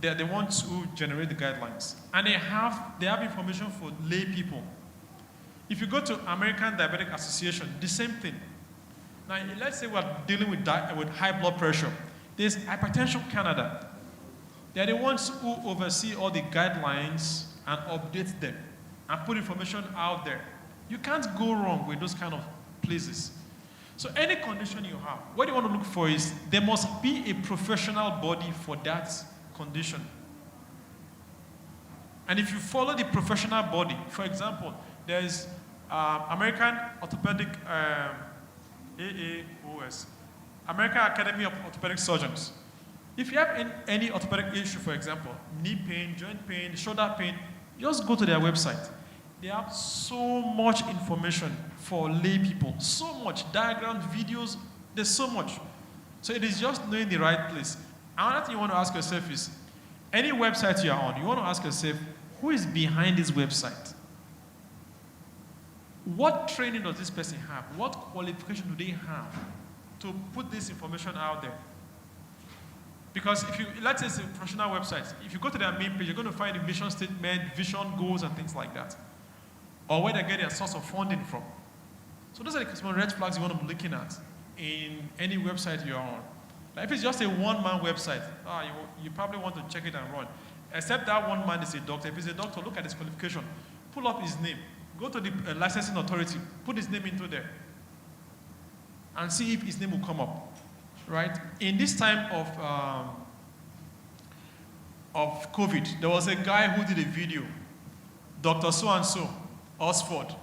they're the ones who generate the guidelines. And they have information for lay people. If you go to American Diabetic Association, the same thing. Now, let's say we're dealing with high blood pressure. There's Hypertension Canada. They're the ones who oversee all the guidelines and update them and put information out there. You can't go wrong with those kind of places. So any condition you have, what you want to look for is there must be a professional body for that condition. And if you follow the professional body, for example, there's American Orthopedic AAOS, American Academy of Orthopedic Surgeons. If you have any orthopedic issue, for example, knee pain, joint pain, shoulder pain, just go to their website. They have so much information for lay people, so much diagrams, videos, there's so much. So it is just knowing the right place. Another thing you want to ask yourself is, any website you are on, you want to ask yourself, who is behind this website? What training does this person have? What qualification do they have to put this information out there? Because let's say it's a professional website, if you go to their main page, you're going to find a mission statement, vision, goals, and things like that. Or where they get their source of funding from. So those are the red flags you want to be looking at in any website you're on. Like if it's just a one-man website, you probably want to check it and run. Except that one man is a doctor. If he's a doctor, look at his qualification. Pull up his name. Go to the licensing authority. Put his name into there. And see if his name will come up. Right? In this time of COVID, there was a guy who did a video. Dr. So-and-so, Oxford.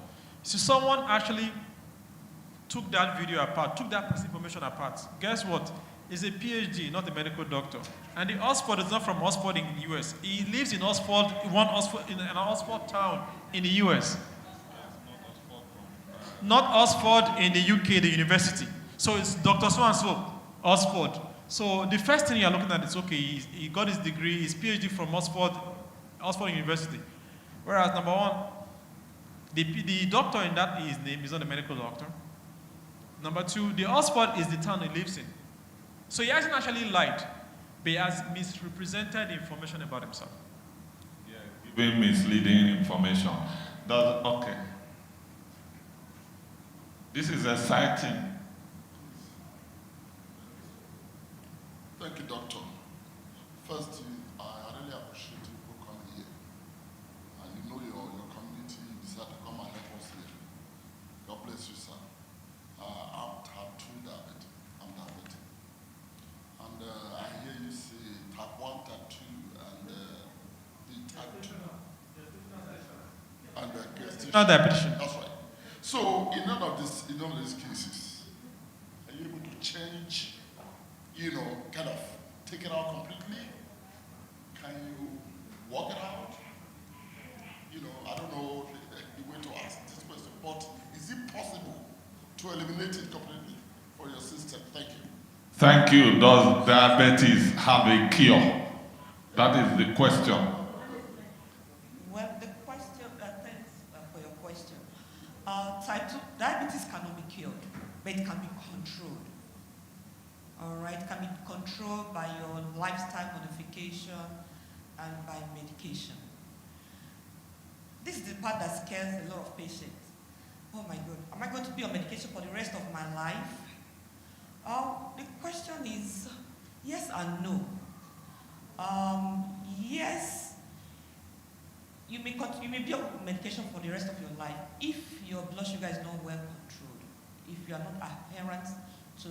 So someone actually took that video apart, took that person's information apart. Guess what? He's a PhD, not a medical doctor. And the Oxford is not from Oxford in the US. He lives in Oxford, in an Oxford town in the US. Not Oxford in the UK, the university. So it's Dr. So-and-so, Oxford. So the first thing you're looking at is, okay, he got his degree, his PhD from Oxford University. Whereas number one, the doctor in that his name is not a medical doctor. Number two, the Oxford is the town he lives in. So he hasn't actually lied, but he has misrepresented information about himself. Yeah, giving misleading information. Okay. This is exciting. Thank you, Doctor. First, I really appreciate you for coming here. And you know your community, you decided to come and help us here. God bless you, sir. I'm type 2 diabetic. I'm diabetic. And I hear you say type 1, type 2, and the type 2. And the gestational. Not diabetic. That's right. So in none of these cases, are you able to change, kind of take it out completely? Can you work it out? I don't know the way to ask this question, but is it possible to eliminate it completely for your system? Thank you. Thank you. Does diabetes have a cure? That is the question. Well, the question, thanks for your question. Type 2 diabetes cannot be cured, but it can be controlled. All right, it can be controlled by your lifestyle modification and by medication. This is the part that scares a lot of patients. Oh my God, am I going to be on medication for the rest of my life? The question is yes and no. Yes, you may be on medication for the rest of your life if your blood sugar is not well controlled, if you are not adherent to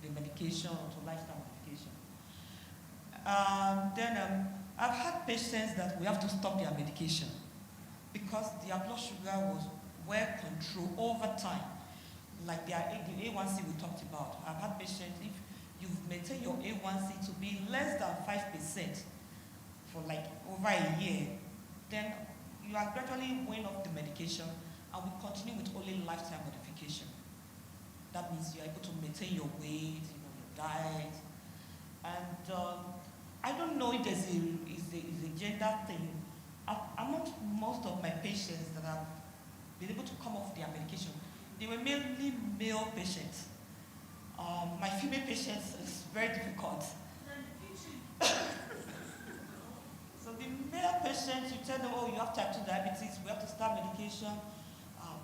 the medication or to lifestyle modification. Then I've had patients that we have to stop their medication because their blood sugar was well controlled over time. Like the A1C we talked about. I've had patients, if you've maintained your A1C to be less than 5% for like over a year, then you are gradually weighing off the medication and we continue with only lifestyle modification. That means you're able to maintain your weight, your diet. And I don't know if there's a gender thing. Among most of my patients that have been able to come off their medication, they were mainly male patients. My female patients is very difficult. So the male patients, you tell them, oh, you have type 2 diabetes, we have to start medication.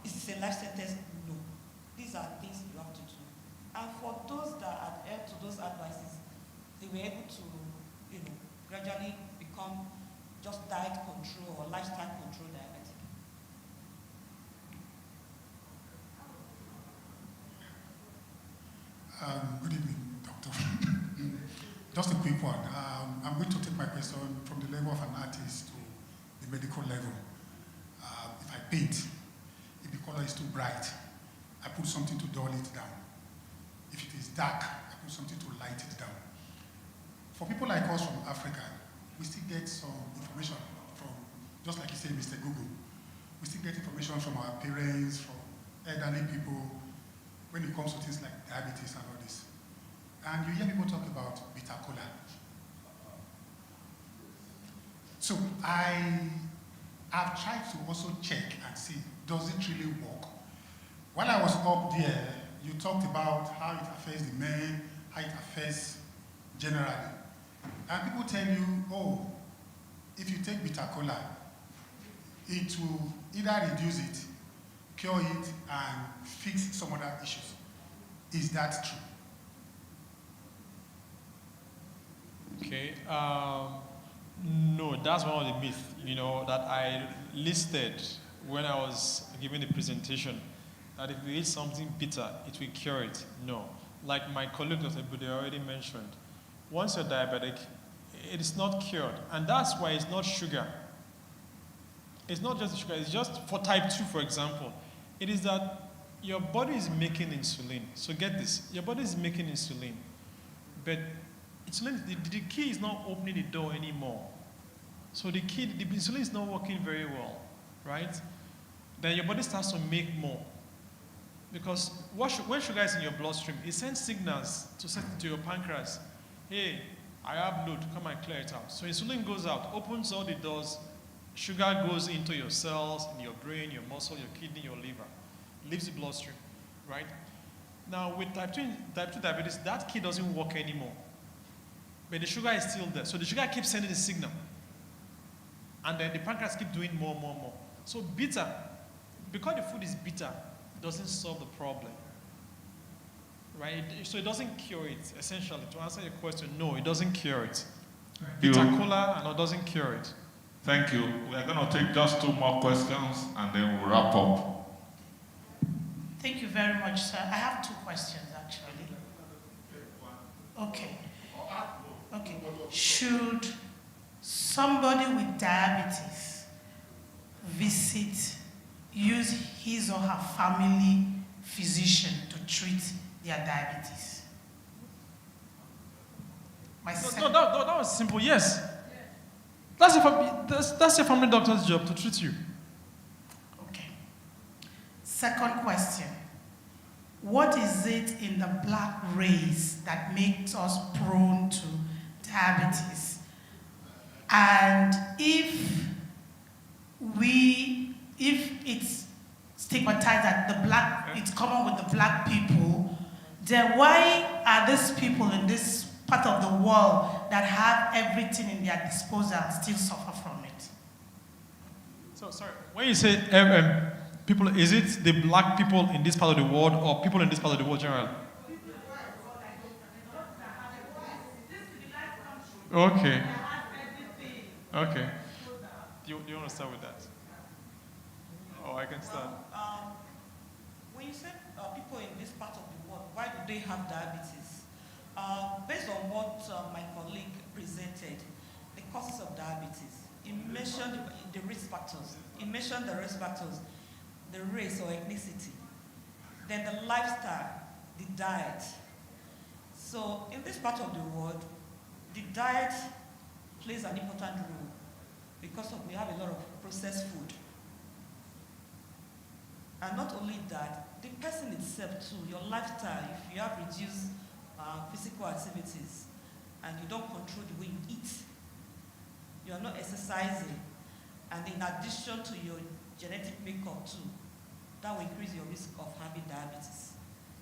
Is this a life sentence? No. These are things you have to do. And for those that adhere to those advices, they were able to, gradually become just diet control or lifestyle control diabetic. Good evening, Doctor. Just a quick one. I'm going to take my question from the level of an artist to the medical level. If I paint, if the color is too bright, I put something to dull it down. If it is dark, I put something to light it down. For people like us from Africa, we still get some information from, just like you say, Mr. Google, we still get information from our parents, from elderly people, when it comes to things like diabetes and all this. And you hear people talk about bitter cola. So I have tried to also check and see, does it really work? While I was up there, you talked about how it affects the men, how it affects generally. And people tell you, oh, if you take bitter cola, it will either reduce it, cure it, and fix some other issues. Is that true? Okay. No, that's one of the myths, that I listed when I was giving the presentation. That if you eat something bitter, it will cure it. No. Like my colleague Dr. Bude already mentioned, once you're diabetic, it is not cured. And that's why it's not sugar. It's not just sugar, it's just for type 2, for example. It is that your body is making insulin. So get this, your body is making insulin. But insulin, the key is not opening the door anymore. So the insulin is not working very well, right? Then your body starts to make more. Because when sugar is in your bloodstream, it sends signals to your pancreas. Hey, I have load, come and clear it out. So insulin goes out, opens all the doors, sugar goes into your cells, in your brain, your muscle, your kidney, your liver, leaves the bloodstream, right? Now with type 2 diabetes, that key doesn't work anymore. But the sugar is still there. So the sugar keeps sending the signal. And then the pancreas keeps doing more. So bitter, because the food is bitter, doesn't solve the problem. Right? So it doesn't cure it, essentially. To answer your question, no, it doesn't cure it. Bitter cola, and it doesn't cure it. Thank you. We are going to take just 2 more questions and then we'll wrap up. Thank you very much, sir. I have 2 questions, actually. Okay. Should somebody with diabetes use his or her family physician to treat their diabetes? No, that was simple. Yes. That's your family doctor's job to treat you. Okay. Second question. What is it in the black race that makes us prone to diabetes? And if it's stigmatized that it's common with the black people, then why are these people in this part of the world that have everything in their disposal still suffer from it? So, sorry, when you say people, is it the black people in this part of the world or people in this part of the world generally? Okay. Okay. Do you want to start with that? Oh, I can start. When you say people in this part of the world, why do they have diabetes? Based on what my colleague presented, the causes of diabetes, he mentioned the risk factors. He mentioned the risk factors, the race or ethnicity, then the lifestyle, the diet. So in this part of the world, the diet plays an important role because we have a lot of processed food. And not only that, the person itself too, your lifestyle, if you have reduced physical activities and you don't control the way you eat, you're not exercising, and in addition to your genetic makeup too, that will increase your risk of having diabetes.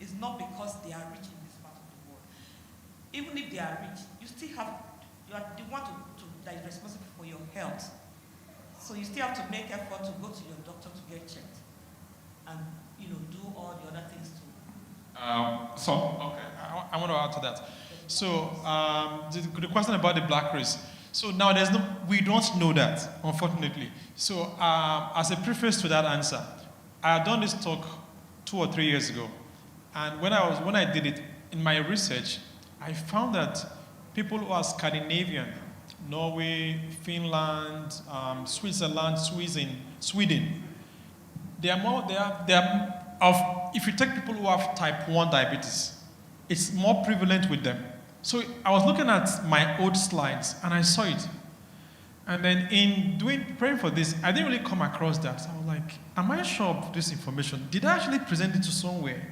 It's not because they are rich in this part of the world. Even if they are rich, you still have, you are the one that is responsible for your health. So you still have to make effort to go to your doctor to get checked and do all the other things too. Okay, I want to add to that. So the question about the black race. So now we don't know that, unfortunately. So as a preface to that answer, I had done this talk 2 or 3 years ago, and when I did it in my research, I found that people who are Scandinavian, Norway, Finland, Switzerland, Sweden, if you take people who have type 1 diabetes, it's more prevalent with them. So I was looking at my old slides and I saw it. And then in praying for this, I didn't really come across that. So I was like, am I sure of this information? Did I actually present it to somewhere?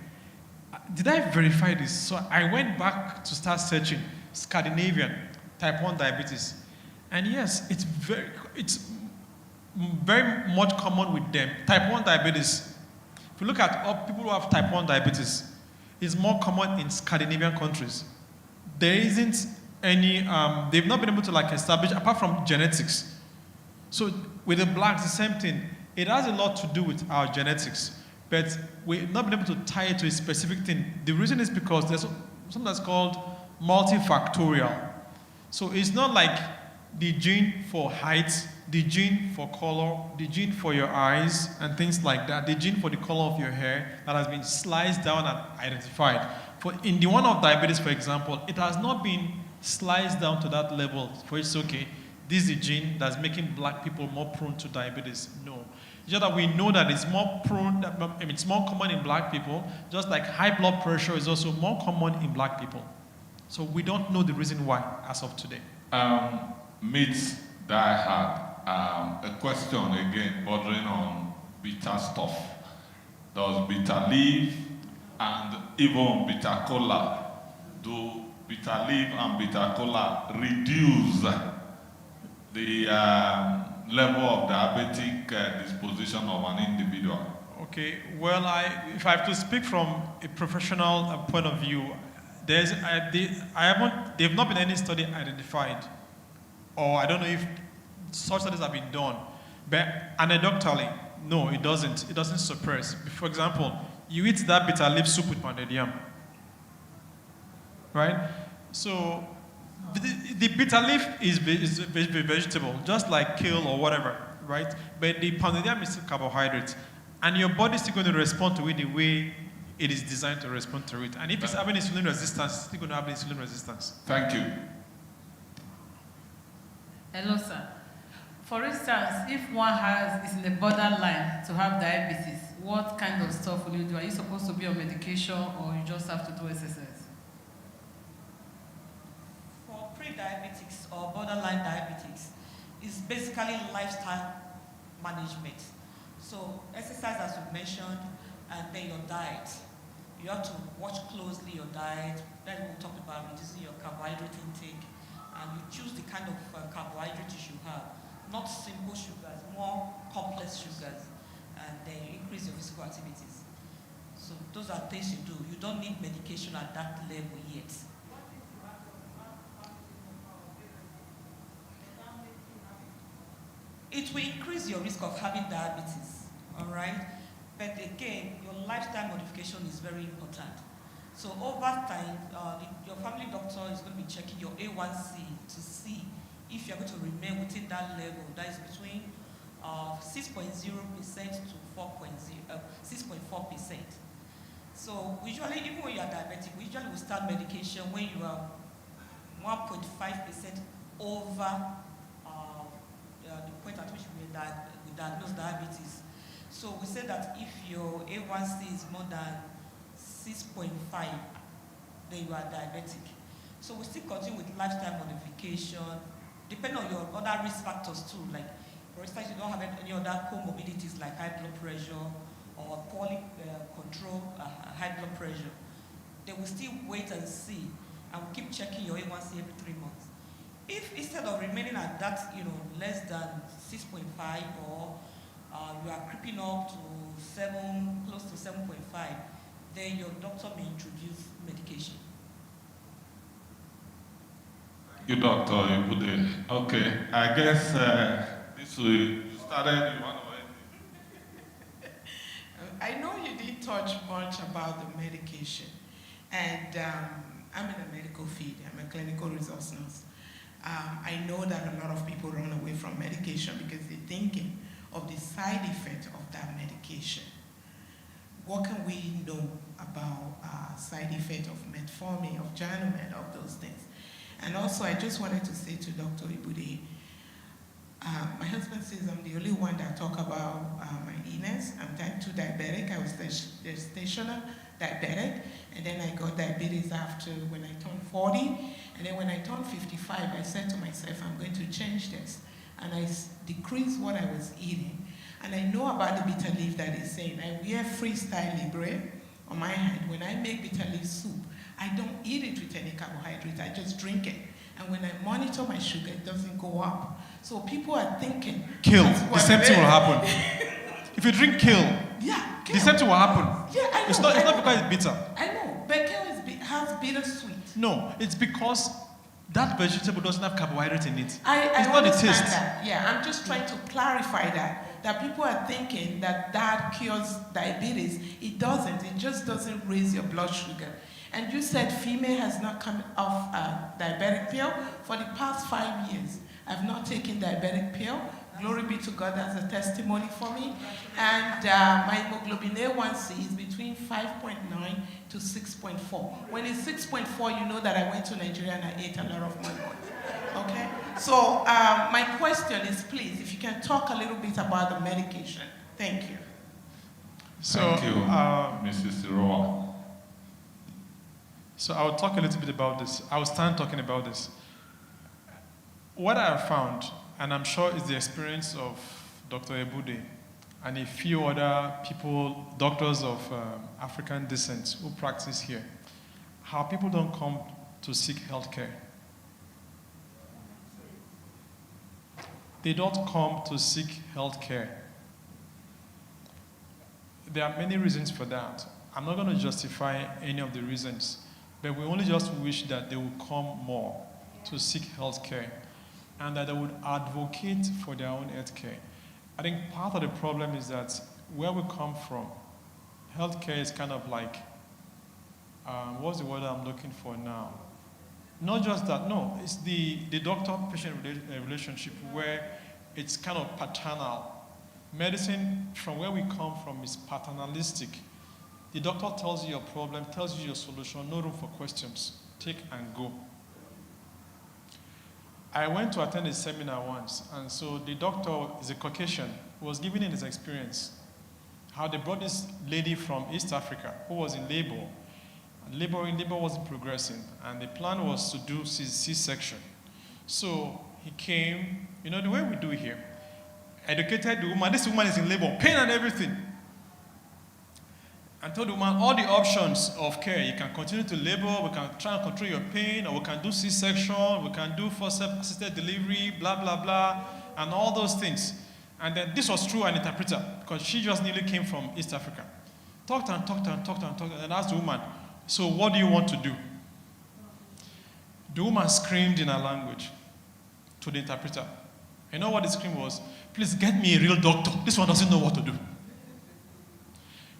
Did I verify this? So I went back to start searching Scandinavian type 1 diabetes. And yes, it's very much common with them. Type 1 diabetes, if you look at all people who have type 1 diabetes, it's more common in Scandinavian countries. There isn't any, they've not been able to establish, apart from genetics. So with the blacks, the same thing. It has a lot to do with our genetics, but we've not been able to tie it to a specific thing. The reason is because there's something that's called multifactorial. So it's not like the gene for height, the gene for color, the gene for your eyes, and things like that, the gene for the color of your hair that has been sliced down and identified. In the one of diabetes, for example, it has not been sliced down to that level for it's okay, this is the gene that's making black people more prone to diabetes. No. It's just that we know that it's more prone, it's more common in black people, just like high blood pressure is also more common in black people. So we don't know the reason why as of today. Myths that I had, a question again bordering on bitter stuff. Does bitter leaf and even bitter cola. Do bitter leaf and bitter cola reduce the level of diabetic disposition of an individual? Okay, well, if I have to speak from a professional point of view, they've not been any study identified, or I don't know if such studies have been done, but anecdotally, no, it doesn't. It doesn't suppress. For example, you eat that bitter leaf soup with pounded yam, right? So the bitter leaf is vegetable, just like kale or whatever, right? But the pounded yam is still carbohydrate. And your body is still going to respond to it the way it is designed to respond to it. And if it's having insulin resistance, it's still going to have insulin resistance. Thank you. Hello, sir. For instance, if one is in the borderline to have diabetes, what kind of stuff will you do? Are you supposed to be on medication or you just have to do exercise? For pre-diabetics or borderline diabetics, it's basically lifestyle management. So exercise, as you mentioned, and then your diet. You have to watch closely your diet. Then we'll talk about reducing your carbohydrate intake, and you choose the kind of carbohydrate you should have. Not simple sugars, more complex sugars, and then you increase your physical activities. So those are things you do. You don't need medication at that level yet. It will increase your risk of having diabetes, all right? But again, your lifestyle modification is very important. So over time, your family doctor is going to be checking your A1C to see if you're going to remain within that level. That is between 6.0% to 6.4%. So usually, even when you are diabetic, we usually will start medication when you are 1.5% over the point at which we diagnose diabetes. So we say that if your A1C is more than 6.5, then you are diabetic. So we still continue with lifestyle modification, depending on your other risk factors too. Like, for instance, you don't have any other comorbidities like high blood pressure or poorly control high blood pressure. They will still wait and see, and we'll keep checking your A1C every 3 months. If instead of remaining at that, less than 6.5, or you are creeping up to 7, close to 7.5, then your doctor may introduce medication. You, Dr. Ibude. Okay, I guess this will started in one way. I know you didn't touch much about the medication, and I'm in a medical field. I'm a clinical resource nurse. I know that a lot of people run away from medication because they're thinking of the side effect of that medication. What can we know about side effect of metformin, of Janomet, of those things? And also, I just wanted to say to Dr. Ibude, my husband says I'm the only one that talk about my illness. I'm type 2 diabetic. I was gestational diabetic, and then I got diabetes after when I turned 40. And then when I turned 55, I said to myself, I'm going to change this. And I decreased what I was eating. And I know about the bitter leaf that is saying, I wear Freestyle Libre on my head. When I make bitter leaf soup, I don't eat it with any carbohydrates, I just drink it. And when I monitor my sugar, it doesn't go up. So people are thinking, kill, the same thing will happen. If you drink kill, yeah, the same thing will happen. Yeah, I know. It's not because it's bitter. I know, but kill has bittersweet. No, it's because that vegetable doesn't have carbohydrate in it. It's I not the understand taste. that. Yeah, I'm just trying to clarify that people are thinking that cures diabetes. It doesn't. It just doesn't raise your blood sugar. And you said female has not come off a diabetic pill. For the past 5 years, I've not taken diabetic pill. Glory be to God, that's a testimony for me. And my hemoglobin A1C is between 5.9 to 6.4. When it's 6.4, you know that I went to Nigeria and I ate a lot of mango. Okay? So my question is, please, if you can talk a little bit about the medication. Thank you. Thank you, Mrs. Siroa. So I'll talk a little bit about this. I'll stand talking about this. What I have found, and I'm sure it's the experience of Dr. Ibude, and a few other people, doctors of African descent who practice here, how people don't come to seek health care. They don't come to seek health care. There are many reasons for that. I'm not going to justify any of the reasons, but we only just wish that they would come more to seek health care and that they would advocate for their own health care. I think part of the problem is that where we come from, healthcare is kind of like, what's the word I'm looking for now? Not just that, no, it's the doctor-patient relationship where it's kind of paternal. Medicine, from where we come from, is paternalistic. The doctor tells you your problem, tells you your solution, no room for questions. Take and go. I went to attend a seminar once, and so the doctor is a Caucasian who was giving in his experience how they brought this lady from East Africa who was in labor. Labor wasn't progressing, and the plan was to do C-section. So he came, you know, the way we do here, educated the woman. This woman is in labor, pain and everything. And told the woman all the options of care. You can continue to labor, we can try and control your pain, or we can do C-section, we can do forceps-assisted delivery, blah, blah, blah, and all those things. And then this was through an interpreter, because she just nearly came from East Africa. Talked and asked the woman, so what do you want to do? The woman screamed in her language to the interpreter. You know what the scream was? Please get me a real doctor. This one doesn't know what to do.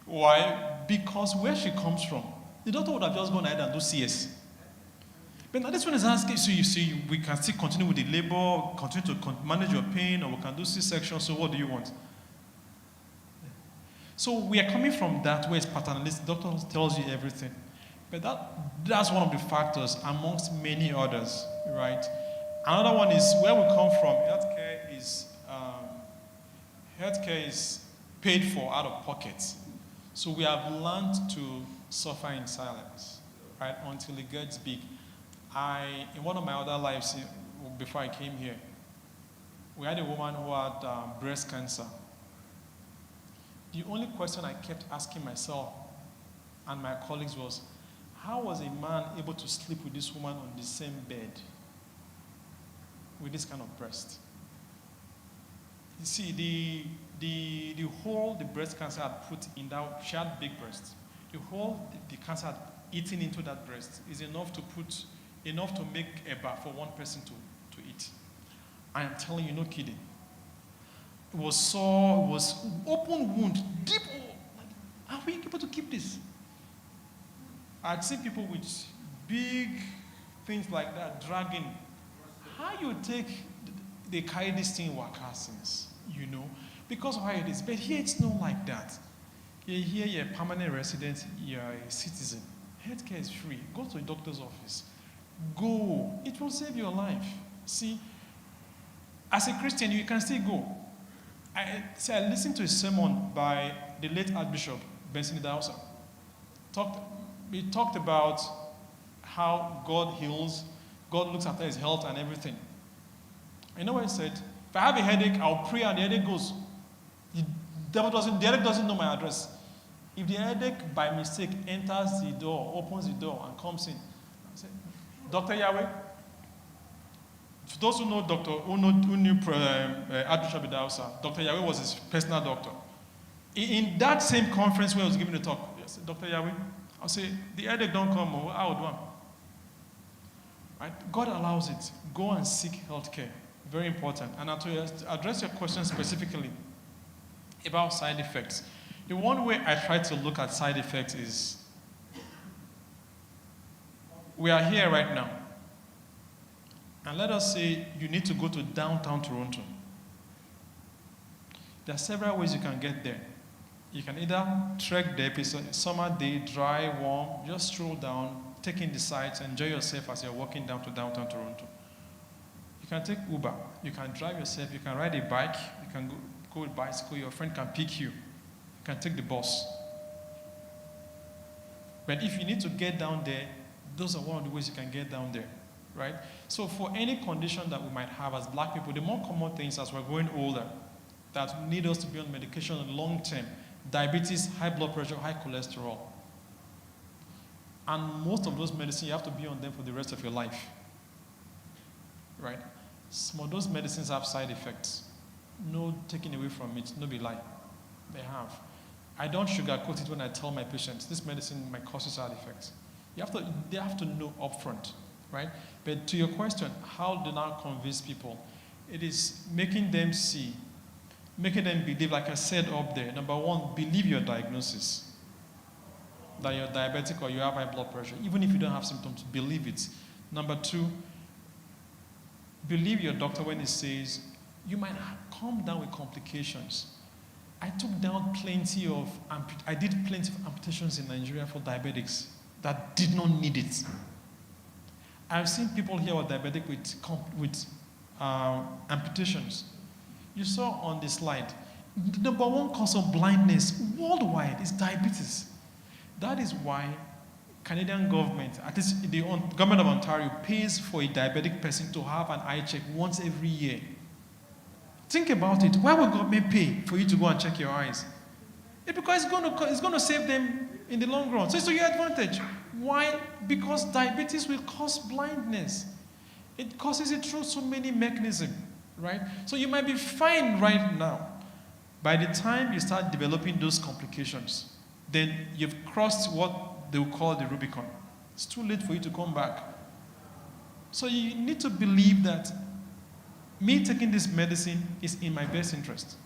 Why? Because where she comes from, the doctor would have just gone ahead and do CS. But now this one is asking, so you see, we can still continue with the labor, continue to manage your pain, or we can do C-section, so what do you want? So we are coming from that where it's paternalistic. The doctor tells you everything. But that's one of the factors amongst many others, right? Another one is where we come from. Healthcare is paid for out of pocket. So we have learned to suffer in silence, right, until it gets big. In one of my other lives, before I came here, we had a woman who had breast cancer. The only question I kept asking myself and my colleagues was, how was a man able to sleep with this woman on the same bed with this kind of breast? You see, the hole the breast cancer had put in that, she had big breasts. The hole the cancer had eaten into that breast is enough to make a bar for one person to eat. I am telling you, no kidding. It was sore, it was open wound, deep. How are we able to keep this? I'd seen people with big things like that dragging. How you take, they carry this thing since, you know, because of how it is. But here it's not like that. Here you're a permanent resident, you're a citizen. Healthcare is free. Go to a doctor's office. Go. It will save your life. See, as a Christian, you can still go. I listened to a sermon by the late Archbishop Benson Idahosa. He talked about how God heals, God looks after his health and everything. You know what he said? If I have a headache, I'll pray and the headache goes. The headache doesn't know my address. If the headache by mistake enters the door, opens the door and comes in, I say, Dr. Yahweh, for those who know who knew Archbishop Idahosa, Dr. Yahweh was his personal doctor. In that same conference where I was giving the talk, I said, Dr. Yahweh, I'll say, the headache don't come, I would want. Right? God allows it. Go and seek health care. Very important. And to address your question specifically about side effects, the one way I try to look at side effects is, we are here right now. And let us say you need to go to downtown Toronto. There are several ways you can get there. You can either trek there, it's a summer day, dry, warm, just stroll down, take in the sights, enjoy yourself as you're walking down to downtown Toronto. You can take Uber, you can drive yourself, you can ride a bike, you can go with bicycle, your friend can pick you. You can take the bus. But if you need to get down there, those are one of the ways you can get down there, right? So for any condition that we might have as black people, the more common things as we're growing older, that need us to be on medication long term. Diabetes, high blood pressure, high cholesterol. And most of those medicines, you have to be on them for the rest of your life. Right? Some of those medicines have side effects. No taking away from it, no be lie. They have. I don't sugarcoat it when I tell my patients, this medicine might cause you side effects. They have to know upfront, right? But to your question, how do I convince people? It is making them see, making them believe, like I said up there. Number one, believe your diagnosis. That you're diabetic or you have high blood pressure. Even if you don't have symptoms, believe it. Number two, believe your doctor when he says, you might come down with complications. I did plenty of amputations in Nigeria for diabetics that did not need it. I've seen people here who are diabetic with amputations. You saw on the slide, the number one cause of blindness worldwide is diabetes. That is why Canadian government, at least the government of Ontario, pays for a diabetic person to have an eye check once every year. Think about it. Why would government pay for you to go and check your eyes? It's because it's going to save them in the long run. So it's to your advantage. Why? Because diabetes will cause blindness. It causes it through so many mechanisms, right? So you might be fine right now. By the time you start developing those complications, then you've crossed what they will call the Rubicon. It's too late for you to come back. So you need to believe that me taking this medicine is in my best interest.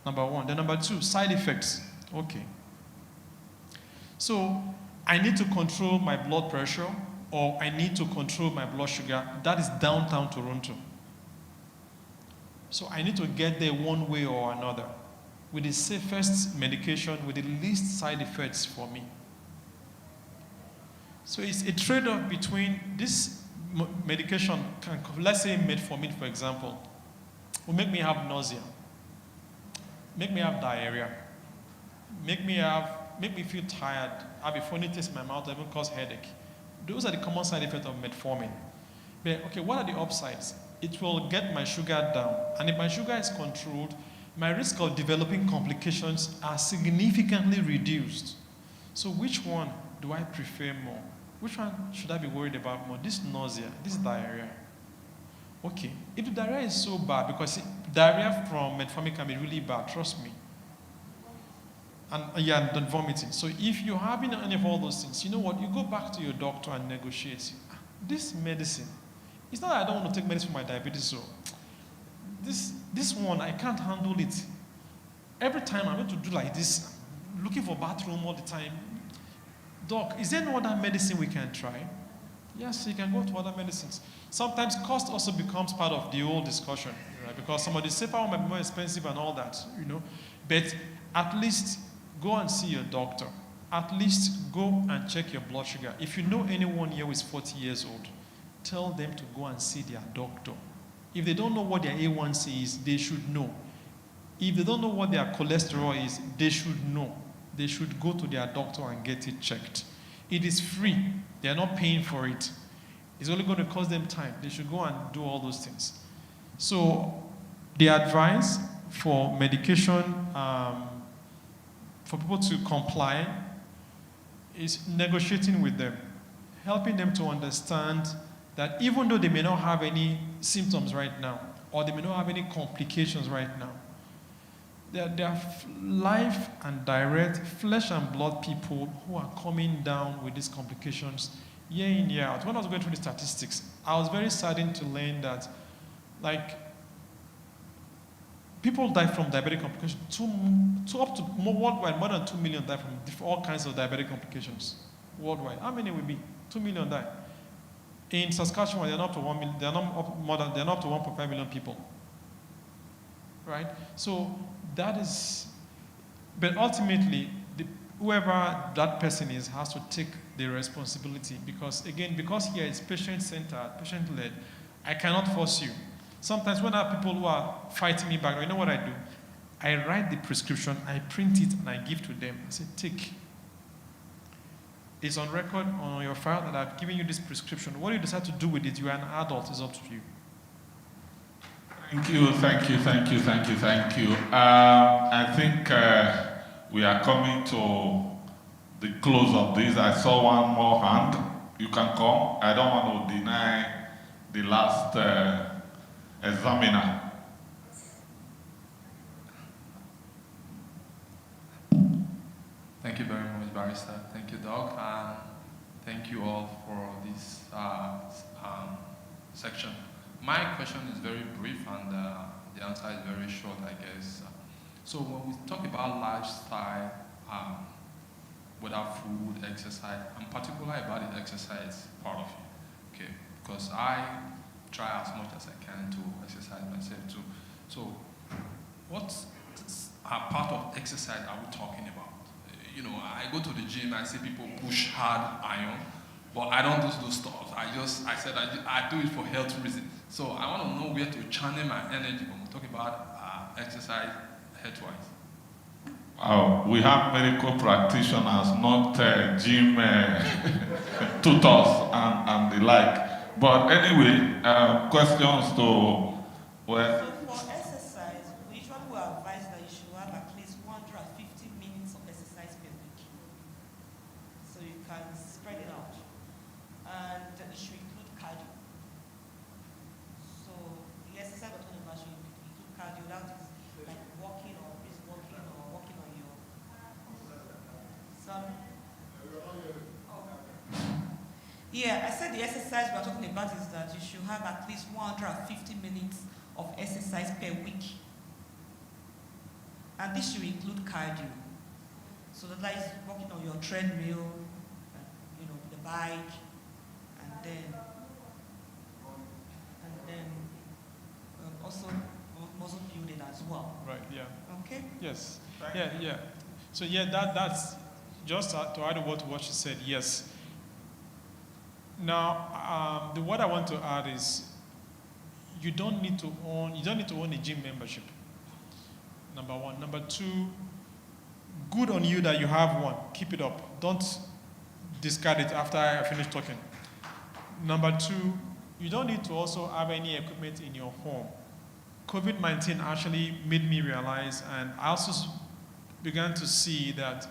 Number one. Then number two, side effects. Okay. So I need to control my blood pressure or I need to control my blood sugar. That is downtown Toronto. So I need to get there one way or another with the safest medication, with the least side effects for me. So it's a trade-off between this medication, let's say metformin, for example, will make me have nausea, make me have diarrhea, make me feel tired, have a funny taste in my mouth, even cause headache. Those are the common side effects of metformin. But okay, what are the upsides? It will get my sugar down, and if my sugar is controlled, my risk of developing complications are significantly reduced. So which one do I prefer more? Which one should I be worried about more? This nausea, this diarrhea. Okay, if the diarrhea is so bad, because diarrhea from metformin can be really bad, trust me. And vomiting. So if you're having any of all those things, you know what? You go back to your doctor and negotiate. This medicine, it's not that I don't want to take medicine for my diabetes, so this one, I can't handle it. Every time I'm going to do like this, looking for bathroom all the time. Doc, is there no other medicine we can try? Yes, you can go to other medicines. Sometimes cost also becomes part of the whole discussion, right? Because some of the safer one might be more expensive and all that, you know. But at least go and see your doctor. At least go and check your blood sugar. If you know anyone here who is 40 years old, tell them to go and see their doctor. If they don't know what their A1C is, they should know. If they don't know what their cholesterol is, they should know. They should go to their doctor and get it checked. It is free. They are not paying for it. It's only going to cost them time. They should go and do all those things. So the advice for medication, for people to comply, is negotiating with them, helping them to understand that even though they may not have any symptoms right now, or they may not have any complications right now, they are live and direct flesh and blood people who are coming down with these complications year in, year out. When I was going through the statistics, I was very saddened to learn that, like, people die from diabetic complications, worldwide, more than 2 million die from all kinds of diabetic complications worldwide. How many will be? 2 million die. In Saskatchewan, they're not up to 1 million. They're not up to 1.5 million people. Right? So that is, but ultimately, whoever that person is has to take the responsibility, because again, because here it's patient-centered, patient-led, I cannot force you. Sometimes when I have people who are fighting me back, you know what I do? I write the prescription, I print it, and I give to them. I say, take. It's on record on your file that I've given you this prescription. What you decide to do with it, you are an adult, it's up to you. Thank you. I think we are coming to the close of this. I saw one more hand. You can come. I don't want to deny the last examiner. Thank you very much, Barrister. Thank you, Doc. And thank you all for this section. My question is very brief and the answer is very short, I guess. So when we talk about lifestyle, without food, exercise, I'm particular about the exercise part of it, okay? Because I try as much as I can to exercise myself too. So what part of exercise are we talking about? You know, I go to the gym, I see people push hard iron, but I don't do those stuff. I said I do it for health reasons. So I want to know where to channel my energy when we talk about exercise health-wise. We have medical practitioners, not gym tutors and the like. But anyway, questions to well. So for exercise, we usually will advise that you should have at least 150 minutes of exercise per week. So you can spread it out. And it should include cardio. So the exercise we're talking about should include cardio. That is like walking or brisk walking or walking on your. Sorry? Yeah, I said the exercise we're talking about is that you should have at least 150 minutes of exercise per week. And this should include cardio. So that is walking on your treadmill, the bike, and then also muscle building as well. Right, yeah. Okay? Yes. Yeah. So yeah, that's just to add to what she said, yes. Now, what I want to add is you don't need to own a gym membership. Number one. Number two, good on you that you have one. Keep it up. Don't discard it after I finish talking. Number two, you don't need to also have any equipment in your home. COVID-19 actually made me realize, and I also began to see that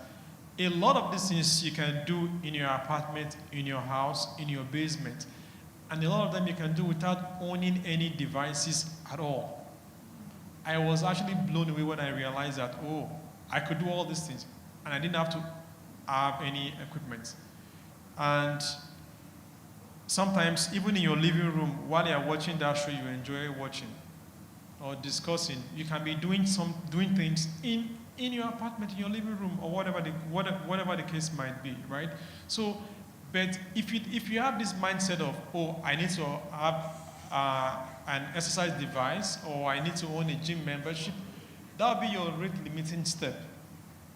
a lot of these things you can do in your apartment, in your house, in your basement, and a lot of them you can do without owning any devices at all. I was actually blown away when I realized that, I could do all these things, and I didn't have to have any equipment. And sometimes, even in your living room, while you're watching that show you enjoy watching or discussing, you can be doing things in your apartment, in your living room, or whatever the case might be, right? So, but if you have this mindset of, I need to have an exercise device, or I need to own a gym membership, that will be your rate limiting step.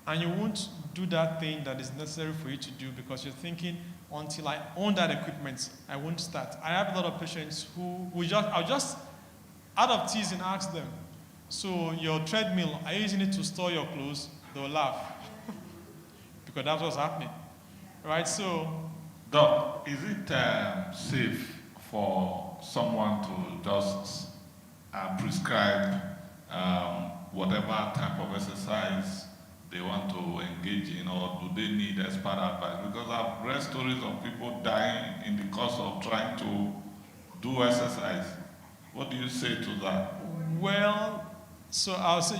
And you won't do that thing that is necessary for you to do because you're thinking, until I own that equipment, I won't start. I have a lot of patients I'll just out of teasing ask them, so your treadmill, are you using it to store your clothes? They'll laugh. Because that's what's happening. Right, so. Doc, is it safe for someone to just prescribe whatever type of exercise they want to engage in, or do they need expert advice? Because I've read stories of people dying in the course of trying to do exercise. What do you say to that? Well, so I'll say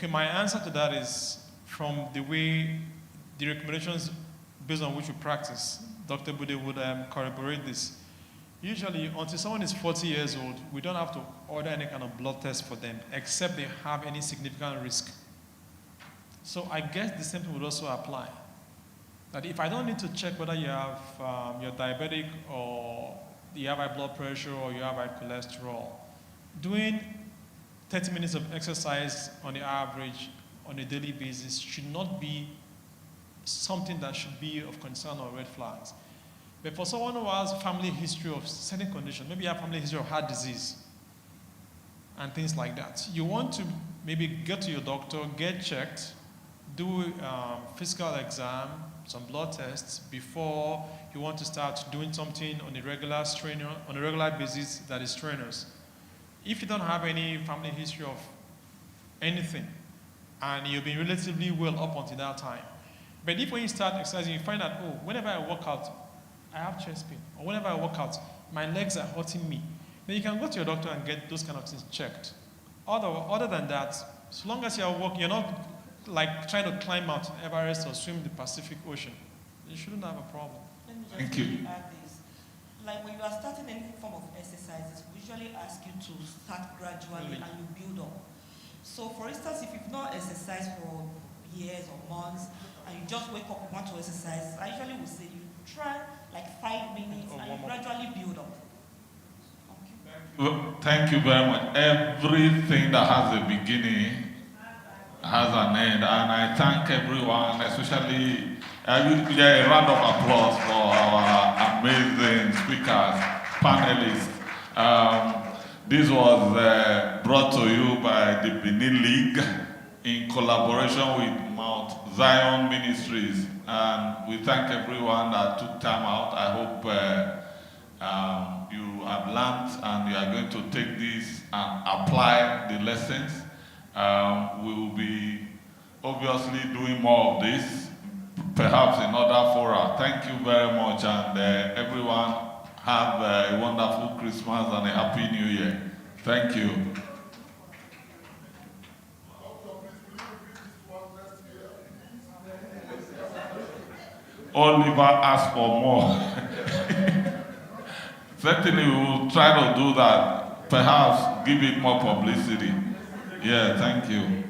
my answer to that is from the way the recommendations based on which we practice. Dr. Bude would corroborate this. Usually, until someone is 40 years old, we don't have to order any kind of blood test for them, except they have any significant risk. So I guess the same thing would also apply. That if I don't need to check whether you have you're diabetic, or you have high blood pressure, or you have high cholesterol, doing 30 minutes of exercise on the average on a daily basis should not be something that should be of concern or red flags. But for someone who has family history of certain conditions, maybe you have family history of heart disease and things like that, you want to maybe get to your doctor, get checked, do physical exam, some blood tests before you want to start doing something on a regular basis that is strenuous. if you don't have any family history of anything, and you've been relatively well up until that time, but if when you start exercising, you find that, oh, whenever I work out, I have chest pain, or whenever I work out, my legs are hurting me, then you can go to your doctor and get those kind of things checked. Other than that, so long as you're walking, you're not like trying to climb Mount Everest or swim the Pacific Ocean, you shouldn't have a problem. Let me just Thank you. add this. Like when you are starting any form of exercises, we usually ask you to start gradually and you build up. So for instance, if you've not exercised for years or months, and you just wake up and want to exercise, I usually would say you try like 5 minutes and you gradually build up. Well, thank you very much. Everything that has a beginning has an end, and I thank everyone, especially a round of applause for our amazing speakers, panelists. This was brought to you by the Benin League in collaboration with Mount Zion Ministries, and we thank everyone that took time out. I hope you have learned and you are going to take this and apply the lessons. We will be obviously doing more of this, perhaps in other fora. Thank you very much, and everyone have a wonderful Christmas and a Happy New Year. Thank you. Oliver asked for more. Certainly we will try to do that. Perhaps give it more publicity. Yeah, thank you.